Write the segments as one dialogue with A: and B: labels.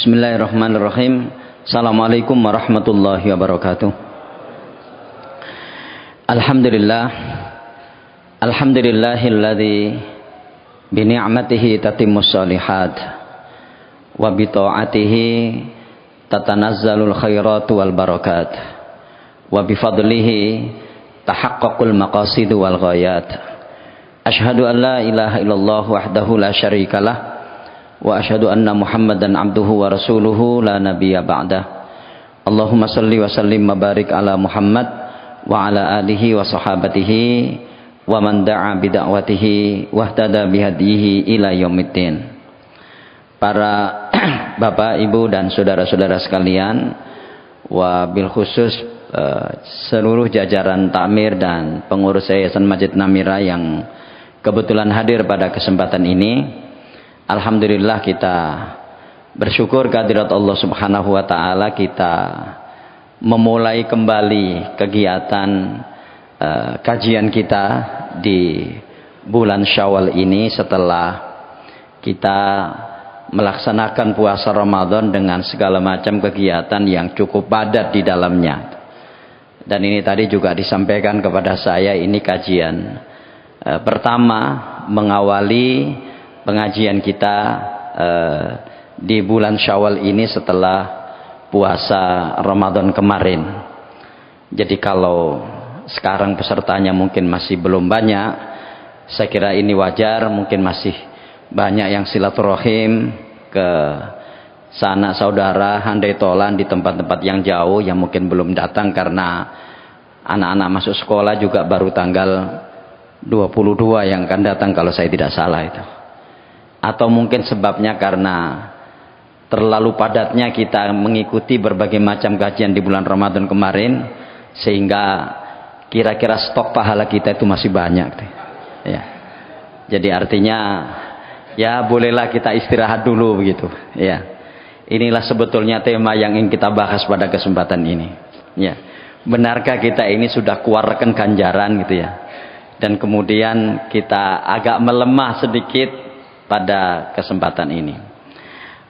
A: Bismillahirrahmanirrahim. Assalamualaikum warahmatullahi wabarakatuh. Alhamdulillah. Alhamdulillahilladzi bi ni'matihi tatimmus shalihat wa bi ta'atihi tatanazzalul khairatu wal barakat wa bi fadlihi tahaqqaqul maqasid wal ghayat. Asyhadu an la ilaha illallah wahdahu la syarikalah wa asyhadu anna Muhammadan abduhu wa rasuluhu la nabiyya ba'dah. Allahumma salli wa sallim wa barik ala Muhammad wa ala alihi wa sahabatihi wa man da'a bida'watihi wa ihtada bihadihi ila yaumiddin. Para bapak, ibu dan saudara-saudara sekalian, wa bil khusus seluruh jajaran takmir dan pengurus Yayasan Masjid Namira yang kebetulan hadir pada kesempatan ini. Alhamdulillah kita bersyukur kehadirat Allah Subhanahu wa taala, kita memulai kembali kegiatan kajian kita di bulan Syawal ini setelah kita melaksanakan puasa Ramadan dengan segala macam kegiatan yang cukup padat di dalamnya. Dan ini tadi juga disampaikan kepada saya, ini kajian pertama mengawali pengajian kita di bulan Syawal ini setelah puasa Ramadan kemarin. Jadi kalau sekarang pesertanya mungkin masih belum banyak, saya kira ini wajar. Mungkin masih banyak yang silaturahim ke sana saudara handai tolan di tempat-tempat yang jauh yang mungkin belum datang karena anak-anak masuk sekolah juga baru tanggal 22 yang akan datang kalau saya tidak salah itu. Atau mungkin sebabnya karena terlalu padatnya kita mengikuti berbagai macam kajian di bulan Ramadan kemarin, sehingga kira-kira stok pahala kita itu masih banyak ya. Jadi artinya ya bolehlah kita istirahat dulu begitu ya. Inilah sebetulnya tema yang ingin kita bahas pada kesempatan ini ya. Benarkah kita ini sudah keluarkan ganjaran gitu ya, dan kemudian kita agak melemah sedikit pada kesempatan ini.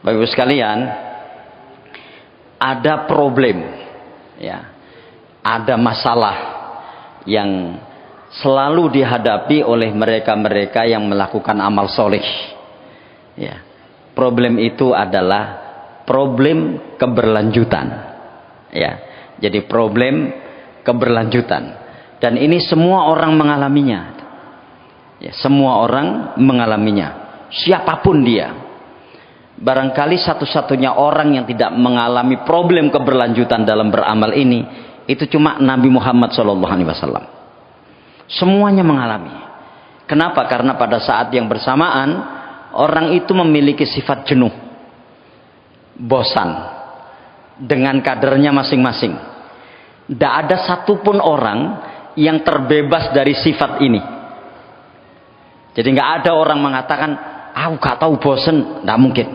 A: Bapak Ibu sekalian, ada problem ya, ada masalah yang selalu dihadapi oleh mereka-mereka yang melakukan amal soleh ya. Problem itu adalah problem keberlanjutan ya. Jadi problem keberlanjutan, dan ini semua orang mengalaminya ya, semua orang mengalaminya, siapapun dia. Barangkali satu-satunya orang yang tidak mengalami problem keberlanjutan dalam beramal ini itu cuma Nabi Muhammad SAW. Semuanya mengalami. Kenapa? Karena pada saat yang bersamaan orang itu memiliki sifat jenuh, bosan dengan kadarnya masing-masing. Tidak ada satupun orang yang terbebas dari sifat ini. Jadi nggak ada orang mengatakan aku gak tahu bosan, nggak mungkin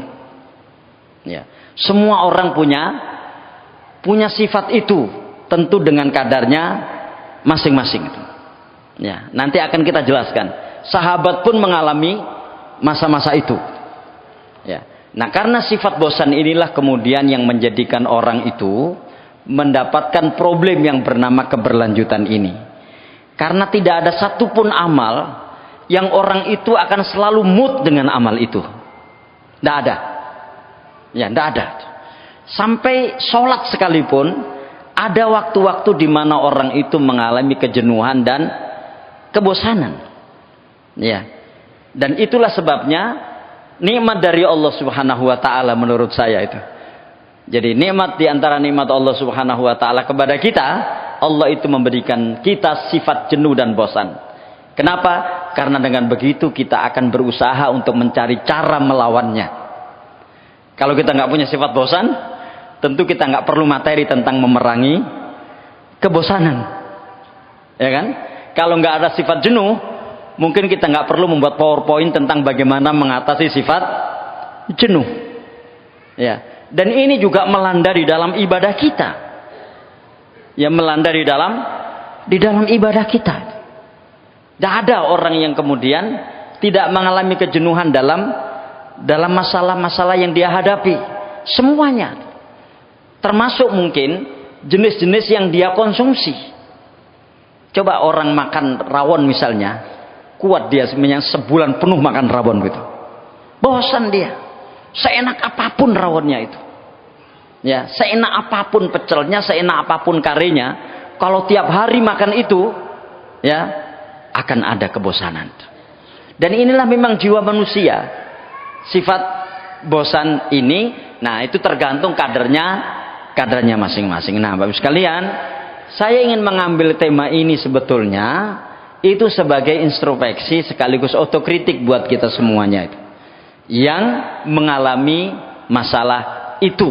A: ya. Semua orang punya sifat itu, tentu dengan kadarnya masing-masing ya. Nanti akan kita jelaskan, sahabat pun mengalami masa-masa itu ya. Nah, karena sifat bosan inilah kemudian yang menjadikan orang itu mendapatkan problem yang bernama keberlanjutan ini. Karena tidak ada satupun amal yang orang itu akan selalu mood dengan amal itu. Tidak ada ya, tidak ada. Sampai sholat sekalipun ada waktu-waktu di mana orang itu mengalami kejenuhan dan kebosanan ya. Dan itulah sebabnya nikmat dari Allah Subhanahu wa taala menurut saya itu. Jadi nikmat di antara nikmat Allah Subhanahu wa taala kepada kita, Allah itu memberikan kita sifat jenuh dan bosan. Kenapa? Karena dengan begitu kita akan berusaha untuk mencari cara melawannya. Kalau kita nggak punya sifat bosan, tentu kita nggak perlu materi tentang memerangi kebosanan, ya kan? Kalau nggak ada sifat jenuh, mungkin kita nggak perlu membuat PowerPoint tentang bagaimana mengatasi sifat jenuh, ya. Dan ini juga melanda di dalam ibadah kita, ya, melanda di dalam ibadah kita. Tidak ada orang yang kemudian tidak mengalami kejenuhan dalam masalah-masalah yang dia hadapi. semuanya. Termasuk mungkin jenis-jenis yang dia konsumsi. Coba orang makan rawon misalnya, kuat dia sebenarnya sebulan penuh makan rawon gitu. Bosan dia. Seenak apapun rawonnya itu. Ya, seenak apapun pecelnya, seenak apapun karinya, kalau tiap hari makan itu, ya, akan ada kebosanan. Dan inilah memang jiwa manusia. Sifat bosan ini, nah itu tergantung kadarnya masing-masing. Nah, Bapak sekalian, saya ingin mengambil tema ini sebetulnya itu sebagai introspeksi sekaligus otokritik buat kita semuanya itu yang mengalami masalah itu,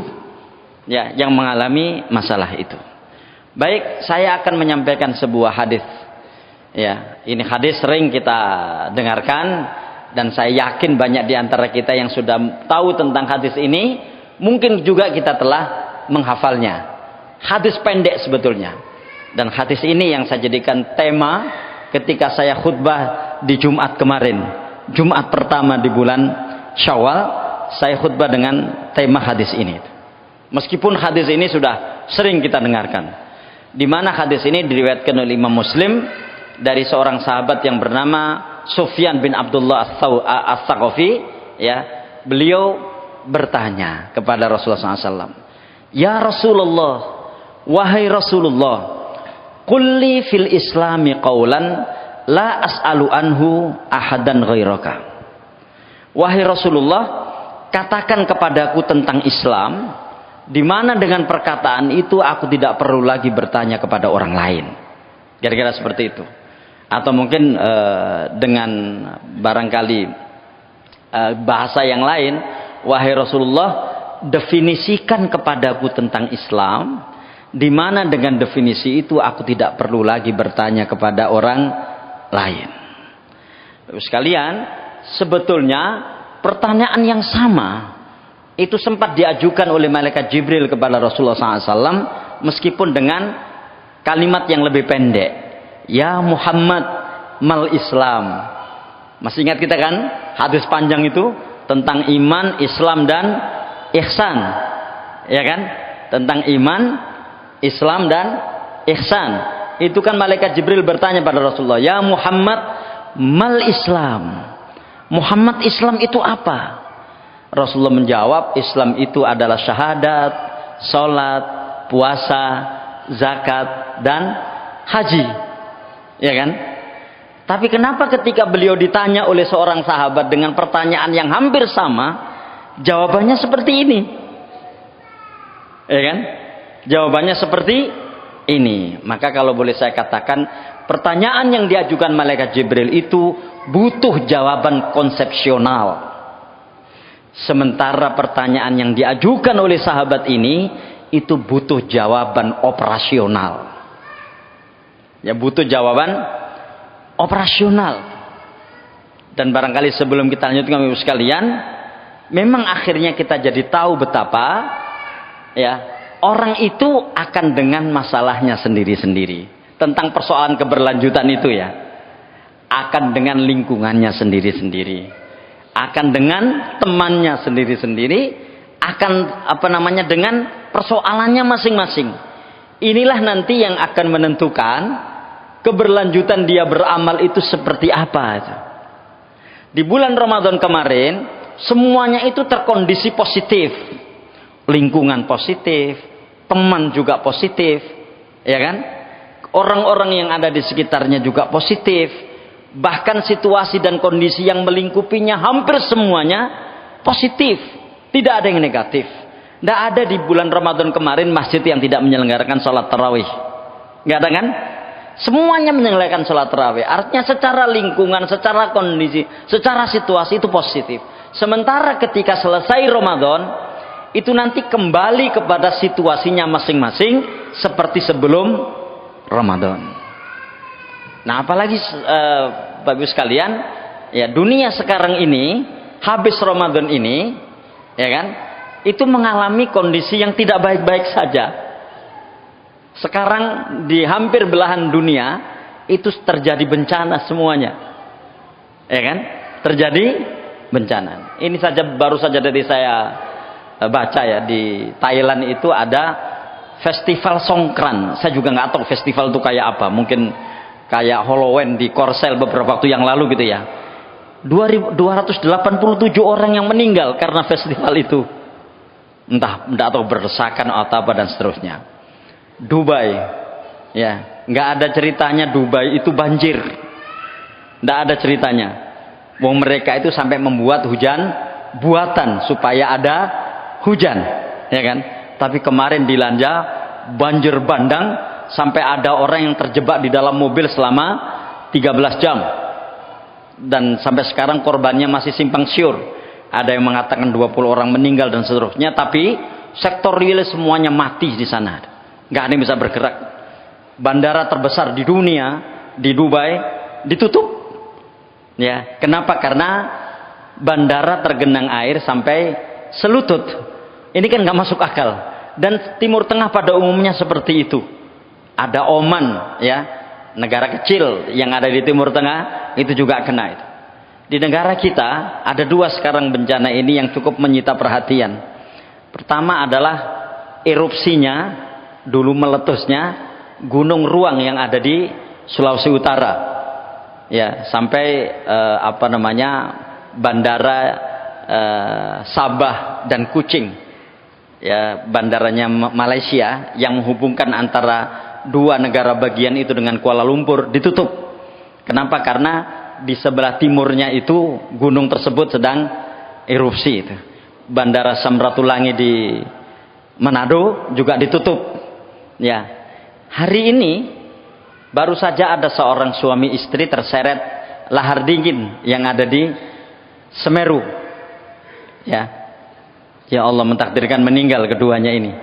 A: ya, yang mengalami masalah itu. Baik, saya akan menyampaikan sebuah hadis. Ya, ini hadis sering kita dengarkan dan saya yakin banyak di antara kita yang sudah tahu tentang hadis ini, mungkin juga kita telah menghafalnya. Hadis pendek sebetulnya. Dan hadis ini yang saya jadikan tema ketika saya khutbah di Jumat kemarin. Jumat pertama di bulan Syawal, saya khutbah dengan tema hadis ini. Meskipun hadis ini sudah sering kita dengarkan. Di mana hadis ini diriwayatkan oleh Imam Muslim dari seorang sahabat yang bernama Sufyan bin Abdullah As-Saqafi, ya. Beliau bertanya kepada Rasulullah SAW, "Ya Rasulullah, wahai Rasulullah, qulli fil islami qawlan la as'alu anhu ahadan ghairaka." Wahai Rasulullah, katakan kepadaku tentang Islam, di mana dengan perkataan itu aku tidak perlu lagi bertanya kepada orang lain. Kira-kira seperti itu. Atau mungkin dengan barangkali bahasa yang lain, wahai Rasulullah, definisikan kepadaku tentang Islam, di mana dengan definisi itu aku tidak perlu lagi bertanya kepada orang lain. Sekalian, sebetulnya pertanyaan yang sama itu sempat diajukan oleh malaikat Jibril kepada Rasulullah SAW, meskipun dengan kalimat yang lebih pendek. Ya Muhammad, mal Islam. Masih ingat kita kan hadis panjang itu tentang iman, Islam dan ihsan, ya kan? Tentang iman, Islam dan ihsan. Itu kan malaikat Jibril bertanya pada Rasulullah, ya Muhammad, mal Islam. Muhammad, Islam itu apa? Rasulullah menjawab, Islam itu adalah syahadat, salat, puasa, zakat, dan haji. Ya kan? Tapi kenapa ketika beliau ditanya oleh seorang sahabat dengan pertanyaan yang hampir sama, jawabannya seperti ini? Ya kan? Jawabannya seperti ini. Maka kalau boleh saya katakan, pertanyaan yang diajukan malaikat Jibril itu butuh jawaban konsepsional. Sementara pertanyaan yang diajukan oleh sahabat ini itu butuh jawaban operasional. Ya, butuh jawaban operasional. Dan barangkali sebelum kita lanjutkan Ibu sekalian, memang akhirnya kita jadi tahu betapa ya orang itu akan dengan masalahnya sendiri-sendiri. Tentang persoalan keberlanjutan itu ya, akan dengan lingkungannya sendiri-sendiri, akan dengan temannya sendiri-sendiri, akan dengan persoalannya masing-masing. Inilah nanti yang akan menentukan keberlanjutan dia beramal itu seperti apa. Di bulan Ramadan kemarin semuanya itu terkondisi positif, lingkungan positif, teman juga positif, ya kan? Orang-orang yang ada di sekitarnya juga positif. Bahkan situasi dan kondisi yang melingkupinya hampir semuanya positif. Tidak ada yang negatif. Tidak ada di bulan Ramadan kemarin masjid yang tidak menyelenggarakan sholat tarawih. Nggak ada kan? Semuanya menyelenggarakan sholat tarawih. Artinya secara lingkungan, secara kondisi, secara situasi itu positif. Sementara ketika selesai Ramadan, itu nanti kembali kepada situasinya masing-masing seperti sebelum Ramadan. Nah, apalagi Bapak Ibu sekalian, ya dunia sekarang ini habis Ramadan ini, ya kan, itu mengalami kondisi yang tidak baik-baik saja. Sekarang di hampir belahan dunia itu terjadi bencana semuanya, ya kan, terjadi bencana. Ini saja baru saja dari saya baca ya, di Thailand itu ada festival Songkran. Saya juga nggak tahu festival itu kayak apa. Mungkin kayak Halloween di Korsel beberapa waktu yang lalu gitu ya. 287 orang yang meninggal karena festival itu. Entah atau berdesakan atau apa dan seterusnya. Dubai, ya, nggak ada ceritanya Dubai itu banjir. Nggak ada ceritanya. Wong mereka itu sampai membuat hujan buatan supaya ada hujan, ya kan? Tapi kemarin dilanda banjir bandang sampai ada orang yang terjebak di dalam mobil selama 13 jam. Dan sampai sekarang korbannya masih simpang siur. Ada yang mengatakan 20 orang meninggal dan seterusnya, tapi sektor real semuanya mati di sana. Nggak ada yang bisa bergerak. Bandara terbesar di dunia di Dubai ditutup. Ya, kenapa? Karena bandara tergenang air sampai selutut. Ini kan nggak masuk akal. Dan Timur Tengah pada umumnya seperti itu. Ada Oman, ya, negara kecil yang ada di Timur Tengah, itu juga kena itu. Di negara kita ada dua sekarang bencana ini yang cukup menyita perhatian. Pertama adalah erupsinya, dulu meletusnya Gunung Ruang yang ada di Sulawesi Utara. Ya, sampai bandara Sabah dan Kucing. Ya, bandaranya Malaysia yang menghubungkan antara dua negara bagian itu dengan Kuala Lumpur ditutup. Kenapa? Karena di sebelah timurnya itu gunung tersebut sedang erupsi itu. Bandara Samratulangi di Manado juga ditutup. Ya. Hari ini baru saja ada seorang suami istri terseret lahar dingin yang ada di Semeru. Ya. Ya Allah mentakdirkan meninggal keduanya ini.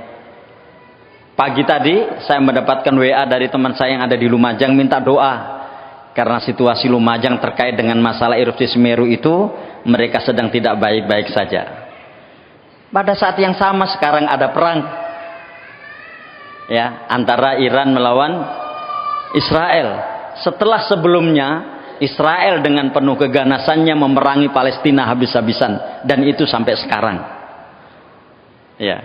A: Pagi tadi saya mendapatkan WA dari teman saya yang ada di Lumajang minta doa. Karena situasi Lumajang terkait dengan masalah erupsi Semeru itu, mereka sedang tidak baik-baik saja. Pada saat yang sama sekarang ada perang, ya, antara Iran melawan Israel. Setelah sebelumnya Israel dengan penuh keganasannya memerangi Palestina habis-habisan, dan itu sampai sekarang. Ya,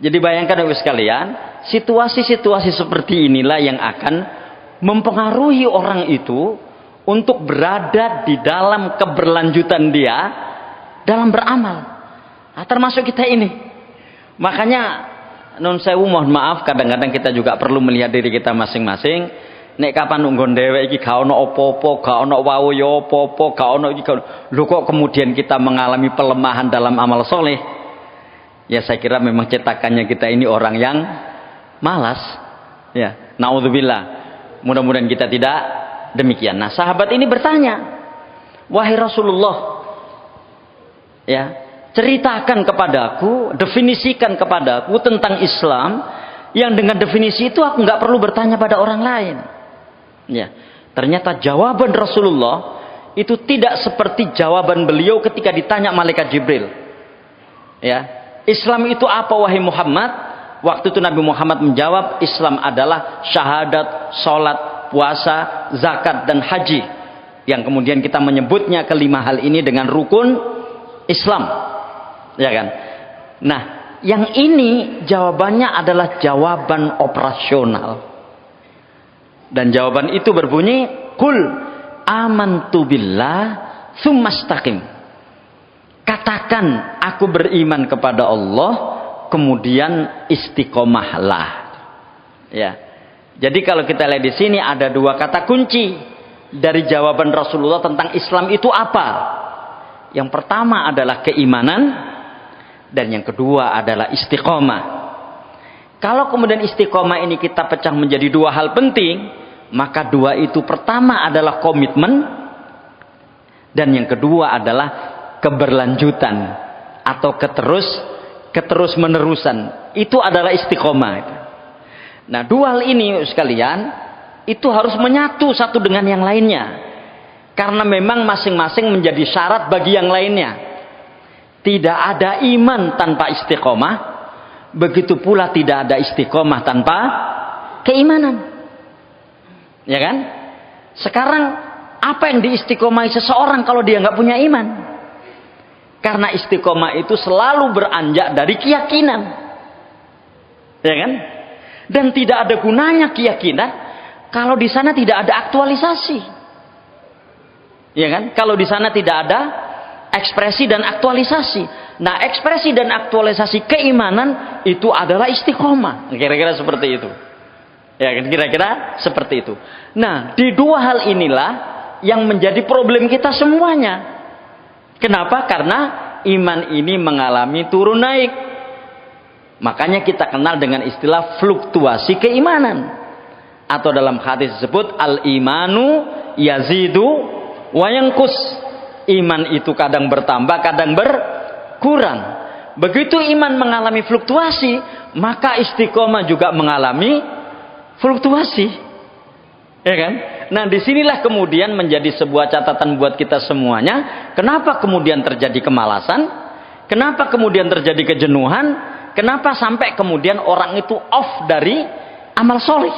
A: jadi bayangkan Bapak sekalian, situasi-situasi seperti inilah yang akan mempengaruhi orang itu untuk berada di dalam keberlanjutan dia dalam beramal. Nah, termasuk kita ini. Makanya nun sewu mohon maaf, kadang-kadang kita juga perlu melihat diri kita masing-masing. Nek kapan nggon dhewe iki gak ono apa-apa, gak ono wawu ya apa-apa, gak ono iki. Lho kok kemudian kita mengalami pelemahan dalam amal soleh? Ya saya kira memang cetakannya kita ini orang yang malas. Ya, naudzubillah. Mudah-mudahan kita tidak demikian. Nah, sahabat ini bertanya, wahai Rasulullah, ya, ceritakan kepadaku, definisikan kepadaku tentang Islam yang dengan definisi itu aku nggak perlu bertanya pada orang lain. Ya, ternyata jawaban Rasulullah itu tidak seperti jawaban beliau ketika ditanya malaikat Jibril. Ya, Islam itu apa wahai Muhammad? Waktu itu Nabi Muhammad menjawab, Islam adalah syahadat, sholat, puasa, zakat, dan haji. Yang kemudian kita menyebutnya kelima hal ini dengan rukun Islam. Ya kan? Nah, yang ini jawabannya adalah jawaban operasional. Dan jawaban itu berbunyi, Qul amantu billah tsumastaqim. Katakan, aku beriman kepada Allah, kemudian istiqomahlah. Ya. Jadi kalau kita lihat di sini ada dua kata kunci dari jawaban Rasulullah tentang Islam itu apa? Yang pertama adalah keimanan dan yang kedua adalah istiqomah. Kalau kemudian istiqomah ini kita pecah menjadi dua hal penting, maka dua itu pertama adalah komitmen dan yang kedua adalah keberlanjutan atau keterus menerusan. Itu adalah istiqomah. Nah, dua hal ini sekalian itu harus menyatu satu dengan yang lainnya, karena memang masing-masing menjadi syarat bagi yang lainnya. Tidak ada iman tanpa istiqomah, begitu pula tidak ada istiqomah tanpa keimanan. Ya kan? Sekarang apa yang diistiqomahi seseorang kalau dia nggak punya iman? Karena istiqomah itu selalu beranjak dari keyakinan. Ya kan? Dan tidak ada gunanya keyakinan kalau di sana tidak ada aktualisasi. Ya kan? Kalau di sana tidak ada ekspresi dan aktualisasi. Nah, ekspresi dan aktualisasi keimanan itu adalah istiqomah. Kira-kira seperti itu. Ya kan? Kira-kira seperti itu. Nah, di dua hal inilah yang menjadi problem kita semuanya. Kenapa? Karena iman ini mengalami turun naik. Makanya kita kenal dengan istilah fluktuasi keimanan. Atau dalam hadis disebut al-imanu yazidu wa yanqus. Iman itu kadang bertambah, kadang berkurang. Begitu iman mengalami fluktuasi, maka istiqomah juga mengalami fluktuasi. Ya kan? Nah, disinilah kemudian menjadi sebuah catatan buat kita semuanya. Kenapa kemudian terjadi kemalasan? Kenapa kemudian terjadi kejenuhan? Kenapa sampai kemudian orang itu off dari amal soleh?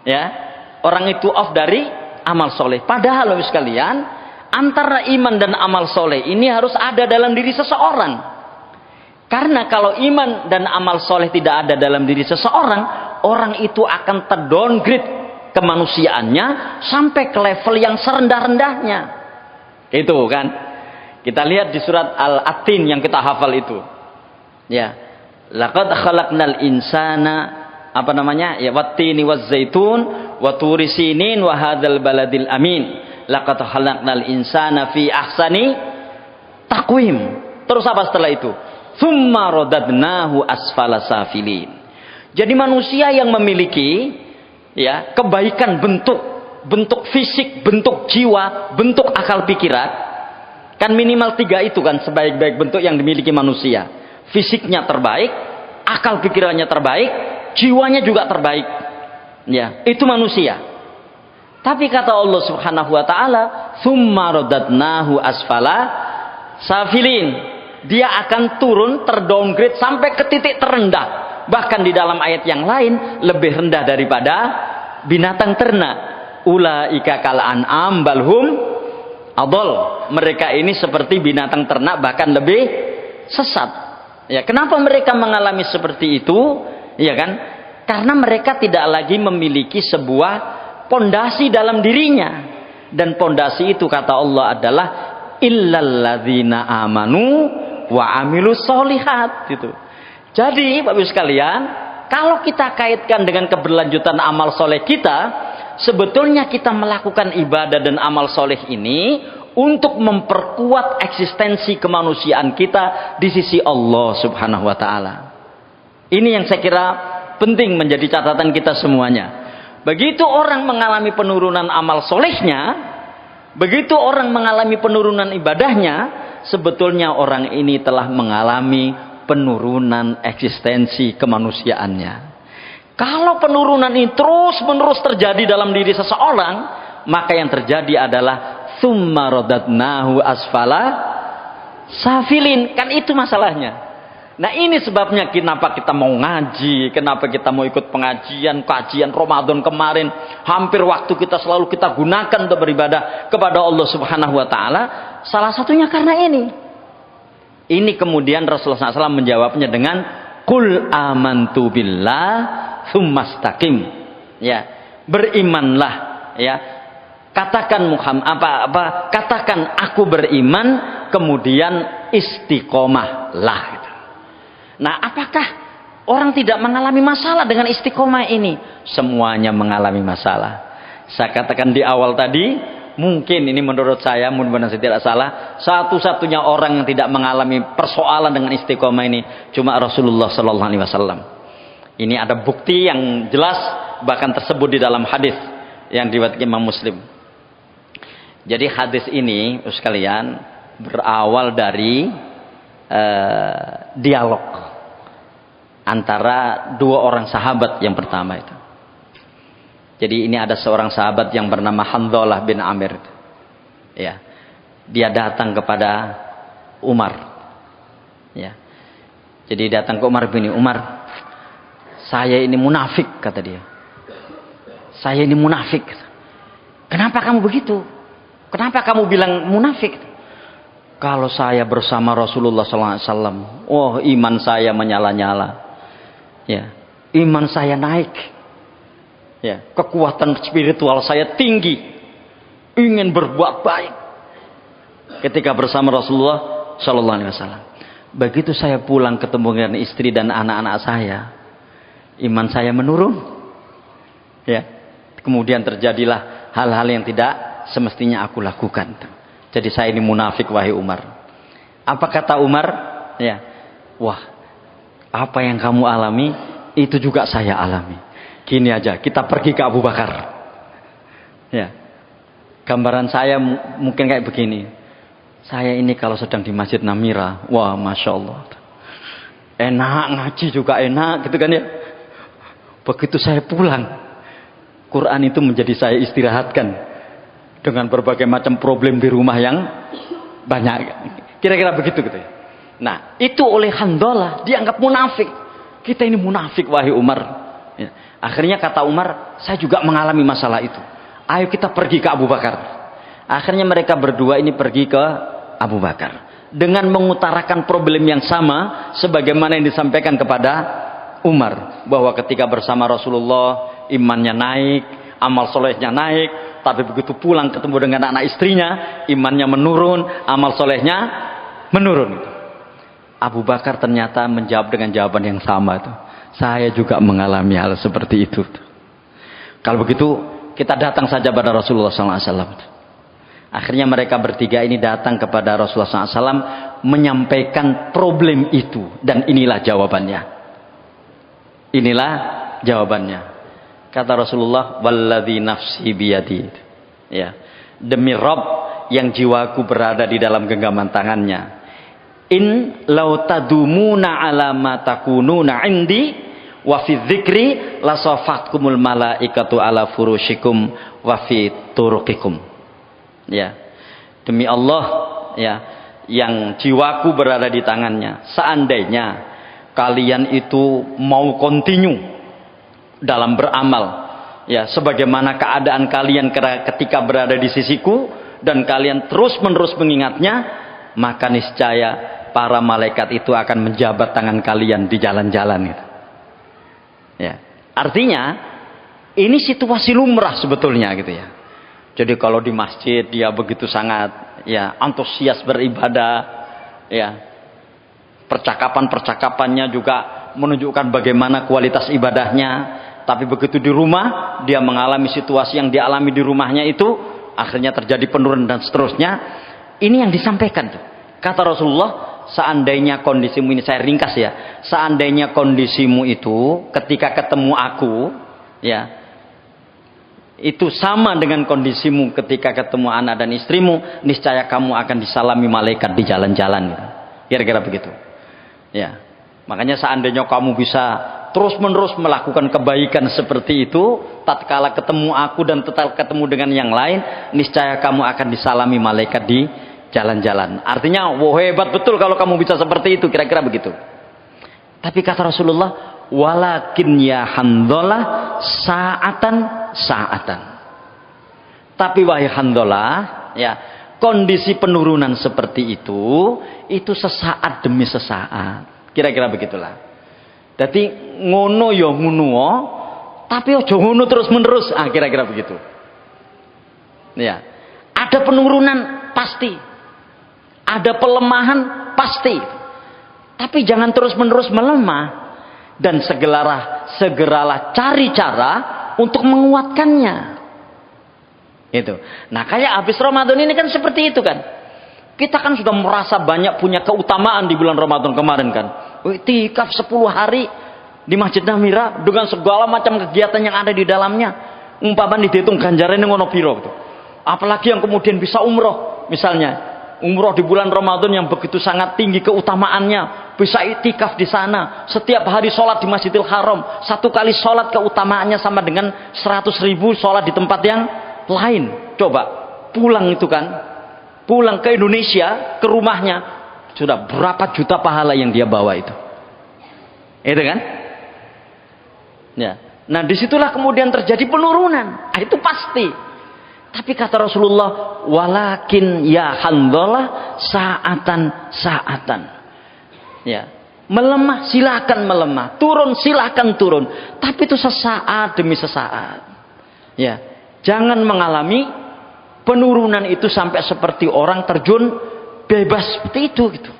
A: Ya, orang itu off dari amal soleh. Padahal Bapak sekalian, antara iman dan amal soleh ini harus ada dalam diri seseorang. Karena kalau iman dan amal soleh tidak ada dalam diri seseorang, orang itu akan terdowngrade kemanusiaannya sampai ke level yang serendah-rendahnya. Itu kan. Kita lihat di surat Al-Atin yang kita hafal itu. Ya. Laqad khalaqnal insana ya wattini wazzaitun wa turi sinin wa hadzal baladil amin. Laqad khalaqnal insana fi ahsani taqwim. Terus apa setelah itu? Tsumma radadnahu asfala safilin. Jadi manusia yang memiliki ya kebaikan bentuk fisik, bentuk jiwa, bentuk akal pikiran, kan minimal 3 itu kan sebaik-baik bentuk yang dimiliki manusia. Fisiknya terbaik, akal pikirannya terbaik, jiwanya juga terbaik. Ya, itu manusia. Tapi kata Allah Subhanahu wa taala, "Tsumma radadnahu asfala safilin." Dia akan turun, terdowngrade sampai ke titik terendah. Bahkan di dalam ayat yang lain lebih rendah daripada binatang ternak. Ulaika kal an'am balhum adol. Mereka ini seperti binatang ternak, bahkan lebih sesat. Ya, kenapa mereka mengalami seperti itu? Ya kan? Karena mereka tidak lagi memiliki sebuah pondasi dalam dirinya. Dan pondasi itu kata Allah adalah illalladzina amanu wa amilus solihat gitu. Jadi Bapak Ibu sekalian, kalau kita kaitkan dengan keberlanjutan amal soleh kita, sebetulnya kita melakukan ibadah dan amal soleh ini untuk memperkuat eksistensi kemanusiaan kita di sisi Allah Subhanahu wa taala. Ini yang saya kira penting menjadi catatan kita semuanya. Begitu orang mengalami penurunan amal solehnya, begitu orang mengalami penurunan ibadahnya, sebetulnya orang ini telah mengalami penurunan eksistensi kemanusiaannya. Kalau penurunan ini terus-menerus terjadi dalam diri seseorang, maka yang terjadi adalah tsumma radadnahu asfala safilin. Kan itu masalahnya. Nah, ini sebabnya kenapa kita mau ngaji, kenapa kita mau ikut kajian Ramadan kemarin. Hampir waktu kita selalu kita gunakan untuk beribadah kepada Allah Subhanahu wa taala. Salah satunya karena ini. Ini kemudian Rasulullah SAW menjawabnya dengan Qul amantu billah tsumastaqim. Ya, berimanlah ya. Katakan katakan aku beriman, kemudian istiqomahlah gitu. Nah, apakah orang tidak mengalami masalah dengan istiqomah ini? Semuanya mengalami masalah. Saya katakan di awal tadi, mungkin ini menurut saya, mudah-mudahan saya tidak salah, satu-satunya orang yang tidak mengalami persoalan dengan istiqomah ini cuma Rasulullah Sallallahu Alaihi Wasallam. Ini ada bukti yang jelas, bahkan tersebut di dalam hadis yang diriwayatkan Imam Muslim. Jadi hadis ini, sekalian, berawal dari dialog antara 2 orang sahabat yang pertama itu. Jadi ini ada seorang sahabat yang bernama Handhalah bin Amir. Ya. Dia datang kepada Umar. Ya. Jadi datang ke Umar bin Umar, saya ini munafik, kata dia. Saya ini munafik. Kenapa kamu begitu? Kenapa kamu bilang munafik? kalau saya bersama Rasulullah SAW, oh iman saya menyala-nyala, ya, iman saya naik, ya, kekuatan spiritual saya tinggi, ingin berbuat baik ketika bersama Rasulullah SAW. Begitu saya pulang ketemu dengan istri dan anak-anak saya, iman saya menurun, ya, kemudian terjadilah hal-hal yang tidak semestinya aku lakukan. Jadi saya ini munafik wahai Umar. Apa kata Umar? Ya, wah, apa yang kamu alami itu juga saya alami. Gini aja, kita pergi ke Abu Bakar. Ya, gambaran saya mungkin kayak begini. Saya ini kalau sedang di Masjid Namira, wah, masya Allah, enak, ngaji juga enak, gitu kan ya. Begitu saya pulang, Quran itu menjadi saya istirahatkan dengan berbagai macam problem di rumah yang banyak. Kira-kira begitu gitu ya. Nah, itu oleh Handalah dianggap munafik. Kita ini munafik wahai Umar. Ya. Akhirnya kata Umar, saya juga mengalami masalah itu. Ayo kita pergi ke Abu Bakar. Akhirnya mereka berdua ini pergi ke Abu Bakar dengan mengutarakan problem yang sama sebagaimana yang disampaikan kepada Umar, bahwa ketika bersama Rasulullah imannya naik, amal solehnya naik. Tapi begitu pulang ketemu dengan anak istrinya, imannya menurun, amal solehnya menurun. Abu Bakar ternyata menjawab dengan jawaban yang sama itu. Saya juga mengalami hal seperti itu. Kalau begitu kita datang saja pada Rasulullah SAW. Akhirnya mereka bertiga ini datang kepada Rasulullah SAW menyampaikan problem itu, dan inilah jawabannya. Inilah jawabannya. Kata Rasulullah, walladzi nafsi biyadi, ya, demi Rabb yang jiwaku berada di dalam genggaman tangannya, in law tadumuna ala ma takununa indi wa fi dzikri la safatkumul malaikatu ala furushikum wa fi turuqikum. Ya, demi Allah, ya, yang jiwaku berada di tangannya, seandainya kalian itu mau continue dalam beramal, ya, sebagaimana keadaan kalian ketika berada di sisiku, dan kalian terus menerus mengingatnya, maka niscaya para malaikat itu akan menjabat tangan kalian di jalan-jalan. Ya, artinya ini situasi lumrah sebetulnya gitu ya. Jadi kalau di masjid dia begitu sangat, ya, antusias beribadah, ya, percakapan-percakapannya juga menunjukkan bagaimana kualitas ibadahnya. Tapi begitu di rumah, dia mengalami situasi yang dialami di rumahnya itu, akhirnya terjadi penurunan dan seterusnya. Ini yang disampaikan tuh. Kata Rasulullah, seandainya kondisimu ini, saya ringkas ya, seandainya kondisimu itu ketika ketemu aku, ya, itu sama dengan kondisimu ketika ketemu anak dan istrimu, niscaya kamu akan disalami malaikat di jalan-jalan. Kira-kira begitu. Ya, makanya seandainya kamu bisa terus-menerus melakukan kebaikan seperti itu, tatkala ketemu aku dan tatkala ketemu dengan yang lain, niscaya kamu akan disalami malaikat di jalan-jalan. Artinya, wah, hebat betul kalau kamu bisa seperti itu, kira-kira begitu. Tapi kata Rasulullah, walakin ya Handalah sa'atan. Tapi wahai Handalah, ya, kondisi penurunan seperti itu sesaat demi sesaat. Kira-kira begitulah. Jadi ngono ya ngono, tapi ojo ngono terus menerus. Kira-kira begitu. Ya, ada penurunan pasti, ada pelemahan pasti, tapi jangan terus menerus melemah, dan segeralah cari cara untuk menguatkannya. Itu. Nah, kayak habis Ramadan ini kan seperti itu kan. Kita kan sudah merasa banyak punya keutamaan di bulan Ramadan kemarin kan. Iktikaf 10 hari di Masjid Namira dengan segala macam kegiatan yang ada di dalamnya. Umpamanya dihitung ganjarannya ngono piro gitu. Apalagi yang kemudian bisa umroh misalnya. Umroh di bulan Ramadan yang begitu sangat tinggi keutamaannya, bisa iktikaf di sana, setiap hari sholat di Masjidil Haram, satu kali sholat keutamaannya sama dengan 100.000 sholat di tempat yang lain. Coba pulang itu kan, pulang ke Indonesia, ke rumahnya, sudah berapa juta pahala yang dia bawa itu kan? Ya. Nah disitulah kemudian terjadi penurunan. Itu pasti. Tapi kata Rasulullah, walakin ya Hanzalah saatan. Ya, melemah silakan melemah, turun silakan turun, tapi itu sesaat demi sesaat. Ya, jangan mengalami penurunan itu sampai seperti orang terjun bebas seperti itu gitu.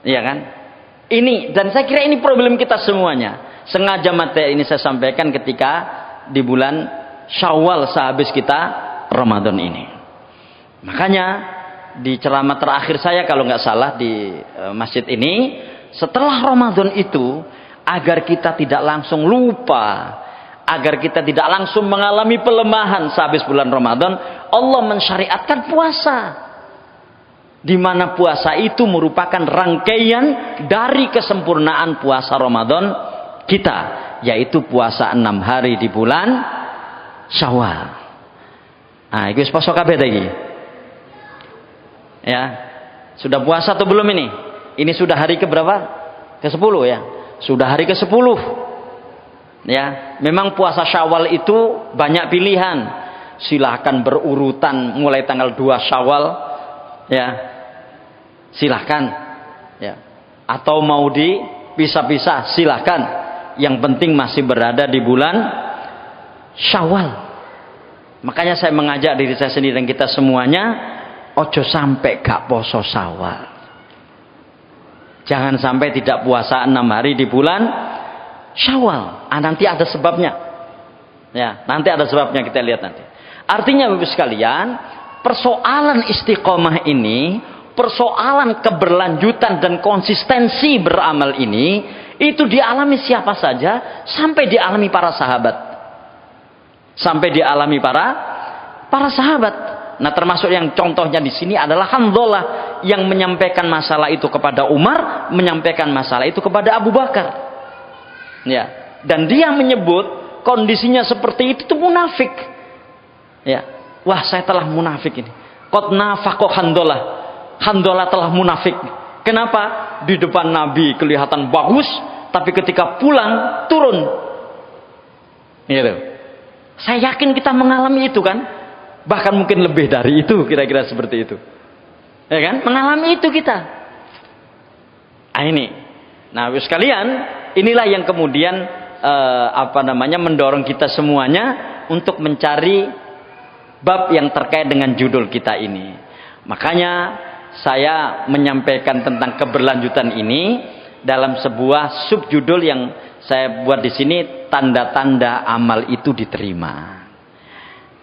A: Iya kan? Ini, dan saya kira ini problem kita semuanya. Sengaja materi ini saya sampaikan ketika di bulan Syawal sehabis kita Ramadan ini. Makanya di ceramah terakhir saya kalau nggak salah di masjid ini, setelah Ramadan itu, agar kita tidak langsung lupa, agar kita tidak langsung mengalami pelemahan sehabis bulan Ramadan, Allah mensyariatkan puasa. Di mana puasa itu merupakan rangkaian dari kesempurnaan puasa Ramadan kita, yaitu puasa 6 hari di bulan Syawal. Nah, itu poso kabeh lagi. Ya. Sudah puasa atau belum ini? Ini sudah hari ke berapa? Ke-10 ya. Sudah hari ke-10. Ya, memang puasa Syawal itu banyak pilihan. Silahkan berurutan mulai tanggal 2 Syawal. Ya. Silahkan. Ya. Atau mau dipisah-pisah, silahkan. Yang penting masih berada di bulan Syawal. Makanya saya mengajak diri saya sendiri dan kita semuanya, ojo sampai gak poso Syawal. Jangan sampai tidak puasa 6 hari di bulan Syawal. Nanti ada sebabnya. Ya, nanti ada sebabnya, kita lihat nanti. Artinya Bapak sekalian, persoalan istiqomah ini, persoalan keberlanjutan dan konsistensi beramal ini, itu dialami siapa saja, sampai dialami para sahabat. Sampai dialami para sahabat. Nah, termasuk yang contohnya di sini adalah Hanzalah yang menyampaikan masalah itu kepada Umar, menyampaikan masalah itu kepada Abu Bakar. Ya, dan dia menyebut kondisinya seperti itu munafik. Ya, wah saya telah munafik ini. Qad nafaqo Hanzalah. Hanzalah telah munafik. Kenapa? Di depan Nabi kelihatan bagus, tapi ketika pulang turun. Gitu. Saya yakin kita mengalami itu kan, bahkan mungkin lebih dari itu, kira-kira seperti itu, ya kan? Mengalami itu kita. Nah ini, nah sekalian, inilah yang kemudian mendorong kita semuanya untuk mencari bab yang terkait dengan judul kita ini. Makanya saya menyampaikan tentang keberlanjutan ini dalam sebuah subjudul yang saya buat di sini, tanda-tanda amal itu diterima.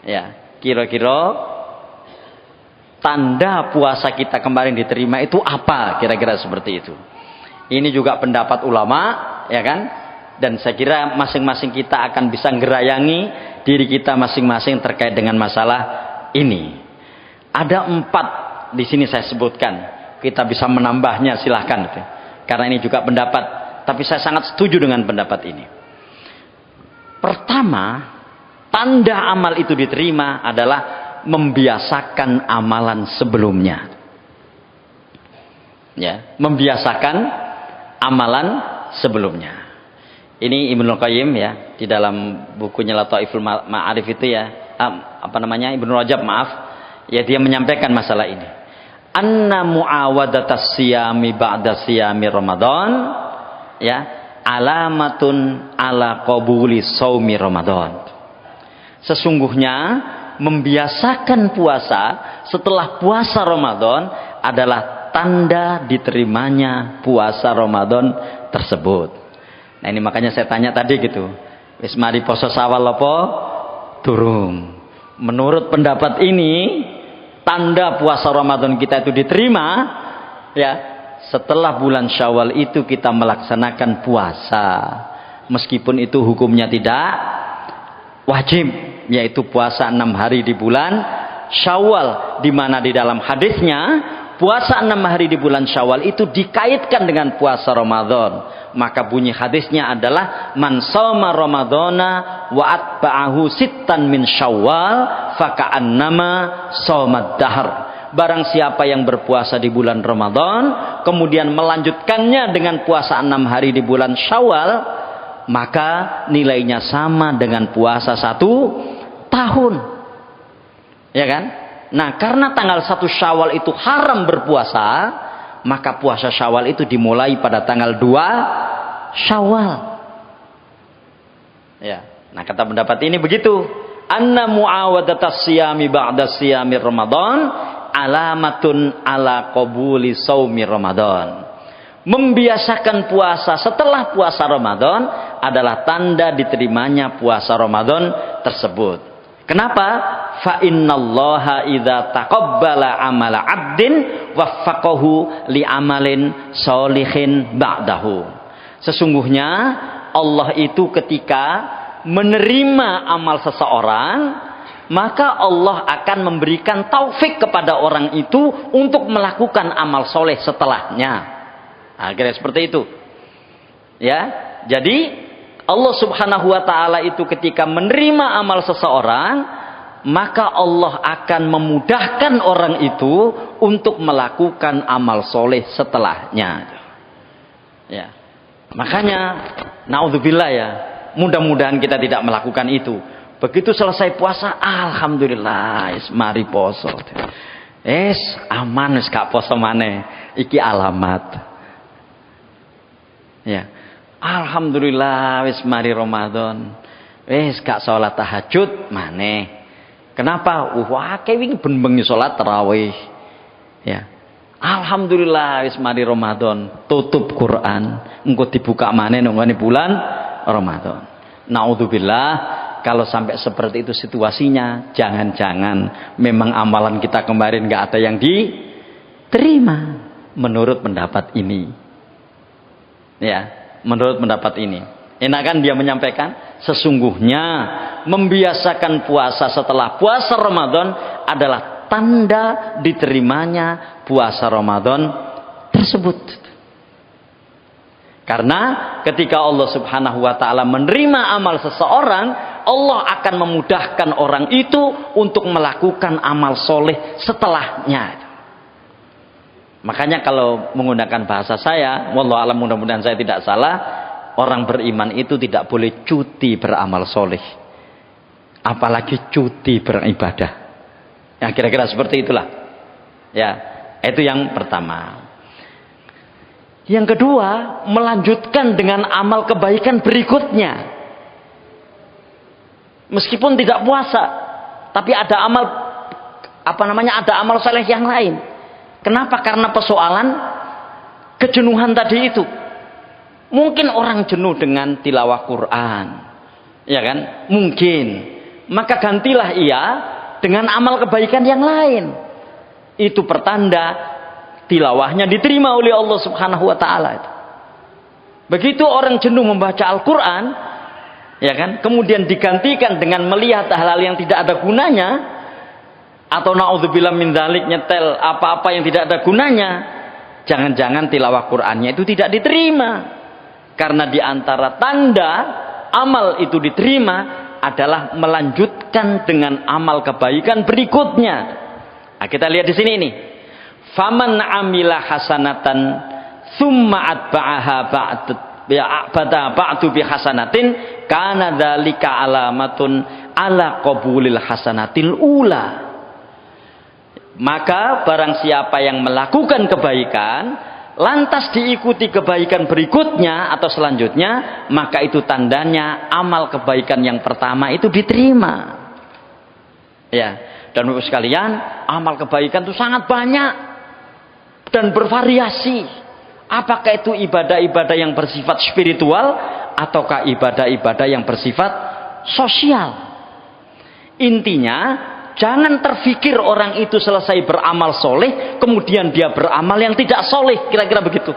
A: Ya, kira-kira tanda puasa kita kemarin diterima itu apa? Kira-kira seperti itu. Ini juga pendapat ulama, ya kan? Dan saya kira masing-masing kita akan bisa ngerayangi diri kita masing-masing terkait dengan masalah ini. Ada 4 di sini saya sebutkan. Kita bisa menambahnya, silahkan. Karena ini juga pendapat. Tapi saya sangat setuju dengan pendapat ini. Pertama, tanda amal itu diterima adalah membiasakan amalan sebelumnya. Ya, membiasakan amalan sebelumnya. Ini Ibnu Qayyim ya, di dalam bukunya Lataiful Ma'arif itu ya, Ibnu Rajab ya, dia menyampaikan masalah ini. Anna muawadatas siyami ba'da siyami Ramadan, ya, alamatun ala qabuli shaumi Ramadan. Sesungguhnya membiasakan puasa setelah puasa Ramadan adalah tanda diterimanya puasa Ramadan tersebut. Nah ini makanya saya tanya tadi gitu, wis mari poso Syawal apa durung? Menurut pendapat ini, tanda puasa Ramadan kita itu diterima ya setelah bulan Syawal itu kita melaksanakan puasa, meskipun itu hukumnya tidak wajib, yaitu puasa 6 hari di bulan Syawal, di mana di dalam hadisnya puasa 6 hari di bulan Syawal itu dikaitkan dengan puasa Ramadan. Maka bunyi hadisnya adalah man shoma ramadhana wa atba'ahu sittan min Syawal faka'annama shomad dahr. Barang siapa yang berpuasa di bulan Ramadan kemudian melanjutkannya dengan puasa 6 hari di bulan Syawal, maka nilainya sama dengan puasa 1 tahun. Ya kan? Nah, karena tanggal 1 Syawal itu haram berpuasa, maka puasa Syawal itu dimulai pada tanggal 2 Syawal. Ya. Nah, kata pendapat ini begitu. Anna muawadatas siyami ba'da siyami Ramadan alamatun ala qabuli shaumi Ramadan. Membiasakan puasa setelah puasa Ramadan adalah tanda diterimanya puasa Ramadan tersebut. Kenapa? Fa innallaha idza taqabbala amala 'abdin waffaqahu li amalin sholihin ba'dahu. Sesungguhnya Allah itu ketika menerima amal seseorang, maka Allah akan memberikan taufik kepada orang itu untuk melakukan amal soleh setelahnya. Akhirnya seperti itu. Ya, jadi Allah Subhanahu wa taala itu ketika menerima amal seseorang, maka Allah akan memudahkan orang itu untuk melakukan amal soleh setelahnya. Ya. Makanya naudzubillah ya, mudah-mudahan kita tidak melakukan itu. Begitu selesai puasa, alhamdulillah, mari poso. Aman wis gak poso maneh. Iki alamat. Ya. Alhamdulillah wis mari Ramadan. Wis gak salat tahajud maneh. Kenapa? Wah, wingi ben bengi salat tarawih. Ya. Alhamdulillah wis mari Ramadan, tutup Quran, engko dibuka maneh nang bulan Ramadan. Naudzubillah, kalau sampai seperti itu situasinya, jangan-jangan memang amalan kita kemarin gak ada yang diterima menurut pendapat ini. Ya, menurut pendapat ini. Enak kan dia menyampaikan, sesungguhnya membiasakan puasa setelah puasa Ramadan adalah tanda diterimanya puasa Ramadan tersebut. Karena ketika Allah Subhanahu wa taala menerima amal seseorang, Allah akan memudahkan orang itu untuk melakukan amal soleh setelahnya. Makanya kalau menggunakan bahasa saya, wallahu alam, mudah-mudahan saya tidak salah, orang beriman itu tidak boleh cuti beramal soleh, apalagi cuti beribadah. Ya, kira-kira seperti itulah. Ya, itu yang pertama. Yang kedua, melanjutkan dengan amal kebaikan berikutnya. Meskipun tidak puasa, tapi ada amal ada amal soleh yang lain. Kenapa? Karena persoalan kejenuhan tadi itu. Mungkin orang jenuh dengan tilawah Quran, ya kan? Mungkin. Maka gantilah ia dengan amal kebaikan yang lain. Itu pertanda tilawahnya diterima oleh Allah Subhanahu wa taala. Begitu orang jenuh membaca Al-Quran, ya kan? Kemudian digantikan dengan melihat hal-hal yang tidak ada gunanya, atau naudzubillah min dzalik, nyetel apa-apa yang tidak ada gunanya, jangan-jangan tilawah Qur'annya itu tidak diterima. Karena di antara tanda amal itu diterima adalah melanjutkan dengan amal kebaikan berikutnya. Nah, kita lihat di sini ini. Faman amila hasanatan tsumma atba'aha ba'du bi hasanatin kana dzalika alamatun ala qabulil hasanatil ula. Maka barang siapa yang melakukan kebaikan lantas diikuti kebaikan berikutnya atau selanjutnya, maka itu tandanya amal kebaikan yang pertama itu diterima. Ya, dan Bapak sekalian, amal kebaikan itu sangat banyak dan bervariasi. Apakah itu ibadah-ibadah yang bersifat spiritual ataukah ibadah-ibadah yang bersifat sosial. Intinya, jangan terfikir orang itu selesai beramal soleh, kemudian dia beramal yang tidak soleh, kira-kira begitu.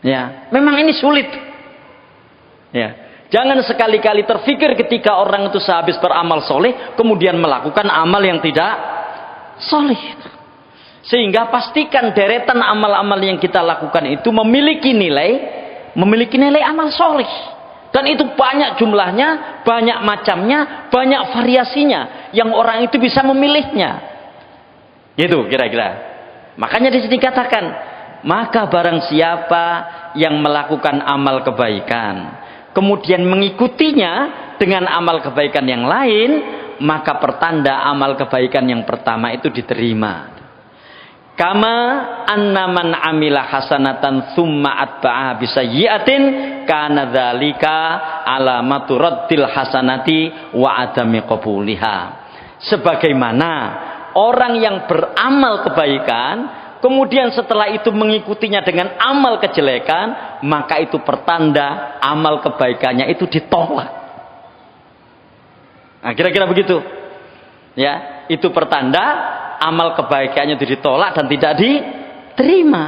A: Ya, memang ini sulit. Ya, jangan sekali-kali terfikir ketika orang itu sehabis beramal soleh, kemudian melakukan amal yang tidak soleh. Sehingga pastikan deretan amal-amal yang kita lakukan itu memiliki nilai amal soleh. Dan itu banyak jumlahnya, banyak macamnya, banyak variasinya yang orang itu bisa memilihnya. Itu kira-kira. Makanya di sini katakan, maka barang siapa yang melakukan amal kebaikan, kemudian mengikutinya dengan amal kebaikan yang lain, maka pertanda amal kebaikan yang pertama itu diterima. Kama anna man amila hasanatan thumma atba'aha bisayyi'atin kana dzalika alamatu raddil hasanati wa adami qabuliha. Sebagaimana orang yang beramal kebaikan kemudian setelah itu mengikutinya dengan amal kejelekan, maka itu pertanda amal kebaikannya itu ditolak. Nah, kira-kira begitu. Ya, itu pertanda amal kebaikannya itu ditolak dan tidak diterima.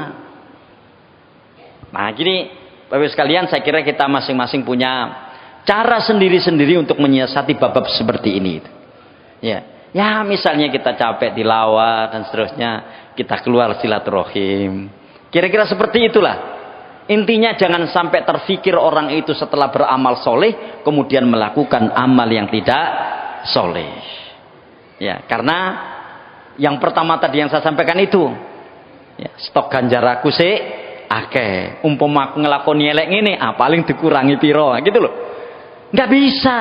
A: Nah, gini Bapak sekalian, saya kira kita masing-masing punya cara sendiri-sendiri untuk menyiasati bab-bab seperti ini. Ya, misalnya kita capek tilawah dan seterusnya, kita keluar silaturahim. Kira-kira seperti itulah. Intinya jangan sampai terfikir orang itu setelah beramal soleh kemudian melakukan amal yang tidak soleh. Ya, karena yang pertama tadi yang saya sampaikan itu, ya, stok ganjar aku sih akeh. Umpama aku ngelakoni elek ini, paling dikurangi piro, gitu loh. Nggak bisa.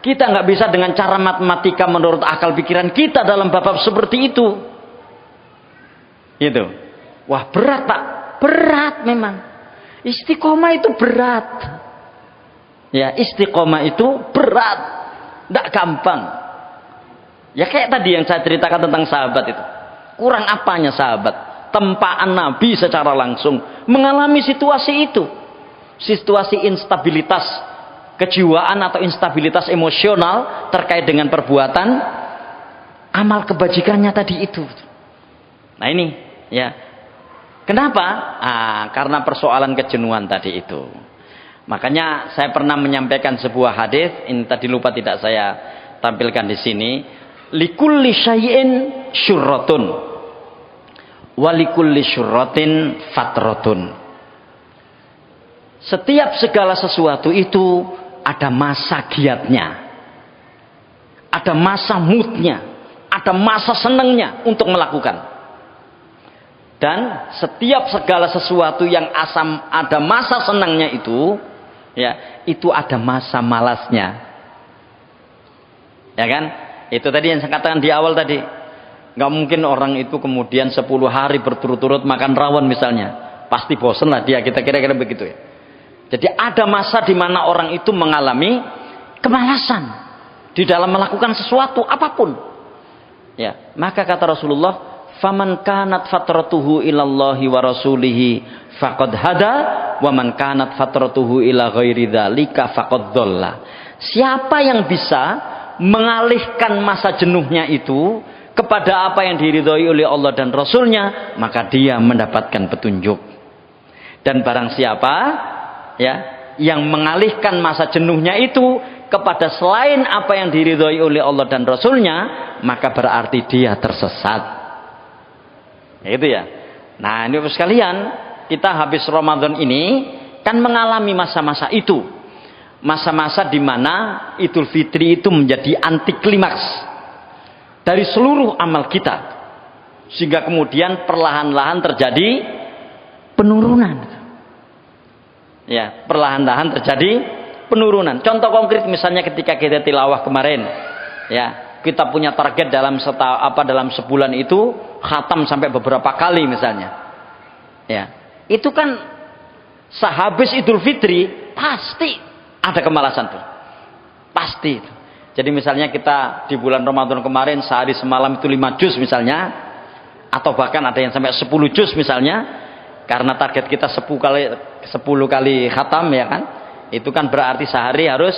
A: Kita nggak bisa dengan cara matematika menurut akal pikiran kita dalam bab seperti itu. Gitu. Wah, berat Pak, berat memang. Istiqomah itu berat. Ya, istiqomah itu berat, nggak gampang. Ya kayak tadi yang saya ceritakan tentang sahabat itu. Kurang apanya sahabat? Tempaan Nabi secara langsung mengalami situasi itu. Situasi instabilitas kejiwaan atau instabilitas emosional terkait dengan perbuatan amal kebajikannya tadi itu. Nah ini, ya. Kenapa? Karena persoalan kejenuhan tadi itu. Makanya saya pernah menyampaikan sebuah hadis, ini tadi lupa tidak saya tampilkan di sini. Likulli syai'in syurratun walikulli syurratin fatratun. Setiap segala sesuatu itu ada masa giatnya, ada masa moodnya, ada masa senangnya untuk melakukan. Dan setiap segala sesuatu yang ada masa senangnya itu, ya, itu ada masa malasnya. Ya kan? Itu tadi yang saya katakan di awal tadi. Nggak mungkin orang itu kemudian 10 hari berturut-turut makan rawon misalnya. Pasti bosen lah dia, kita kira-kira begitu ya. Jadi ada masa di mana orang itu mengalami kemalasan di dalam melakukan sesuatu apapun. Ya, maka kata Rasulullah, "Faman kanat fatratuhu ilallahi wa rasulihi faqad hada, wa man kanat fatratuhu ila ghairi dzalika faqad dhalla." Siapa yang bisa mengalihkan masa jenuhnya itu kepada apa yang diridhoi oleh Allah dan Rasulnya, maka dia mendapatkan petunjuk. Dan barang siapa, ya, yang mengalihkan masa jenuhnya itu kepada selain apa yang diridhoi oleh Allah dan Rasulnya, maka berarti dia tersesat. Itu ya. Nah, ini sekalian, kita habis Ramadan ini kan mengalami masa-masa itu. Masa-masa di mana Idul Fitri itu menjadi anti klimaks dari seluruh amal kita, sehingga kemudian perlahan-lahan terjadi penurunan. Ya, perlahan-lahan terjadi penurunan. Contoh konkret misalnya ketika kita tilawah kemarin, ya, kita punya target dalam sebulan itu khatam sampai beberapa kali misalnya. Ya, itu kan sehabis Idul Fitri pasti ada kemalasan tuh, pasti. Jadi misalnya kita di bulan Ramadan kemarin sehari semalam itu 5 juz misalnya, atau bahkan ada yang sampai 10 juz misalnya, karena target kita 10 kali khatam ya kan, itu kan berarti sehari harus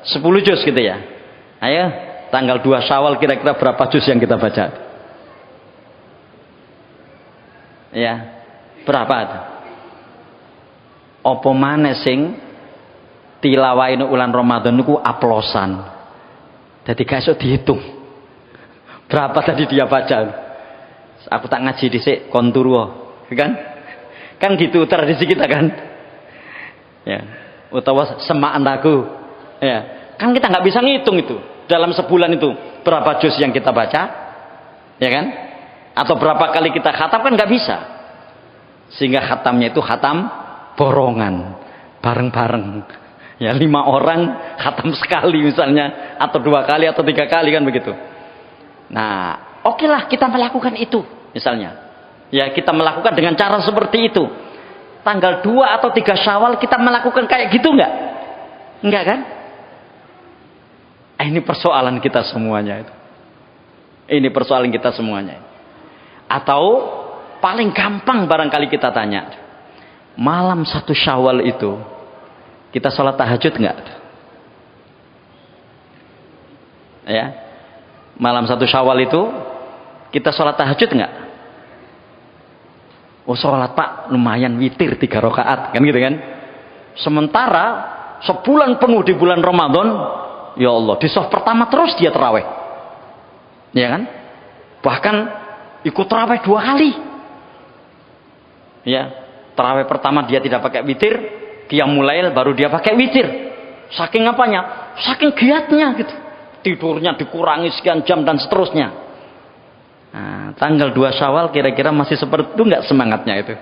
A: 10 juz gitu ya. Ayo tanggal 2 Syawal kira-kira berapa juz yang kita baca? Ya, berapa itu? Apa maneh sing tilawain ulan Ramadan niku aplosan. Jadi gak iso dihitung. Berapa tadi dia baca? Aku tak ngaji dhisik konturu kan? Kan gitu tradisi kita kan? Ya, utawa semaan lagu. Ya, kan kita nggak bisa ngitung itu. Dalam sebulan itu berapa juz yang kita baca? Ya kan? Atau berapa kali kita khatam kan nggak bisa. Sehingga khatamnya itu khatam borongan, bareng-bareng. Ya 5 orang khatam sekali misalnya, atau 2 kali atau 3 kali kan begitu. Nah, oke lah kita melakukan itu misalnya. Ya kita melakukan dengan cara seperti itu. Tanggal 2 atau 3 Syawal kita melakukan kayak gitu enggak? Enggak kan? Ini persoalan kita semuanya itu. Ini persoalan kita semuanya. Atau paling gampang barangkali kita tanya. Malam 1 Syawal itu kita sholat tahajud enggak? Ya. Malam 1 Syawal itu kita sholat tahajud enggak? Oh sholat Pak, lumayan witir 3 rakaat kan gitu kan. Sementara sebulan penuh di bulan Ramadan, ya Allah, di shaf pertama terus dia tarawih. Ya kan? Bahkan ikut tarawih 2 kali. Ya, tarawih pertama dia tidak pakai witir, qiyamul lail baru dia pakai witir. Saking apanya? Saking giatnya gitu. Tidurnya dikurangi sekian jam dan seterusnya. Nah, tanggal 2 Syawal kira-kira masih seperti itu enggak semangatnya itu?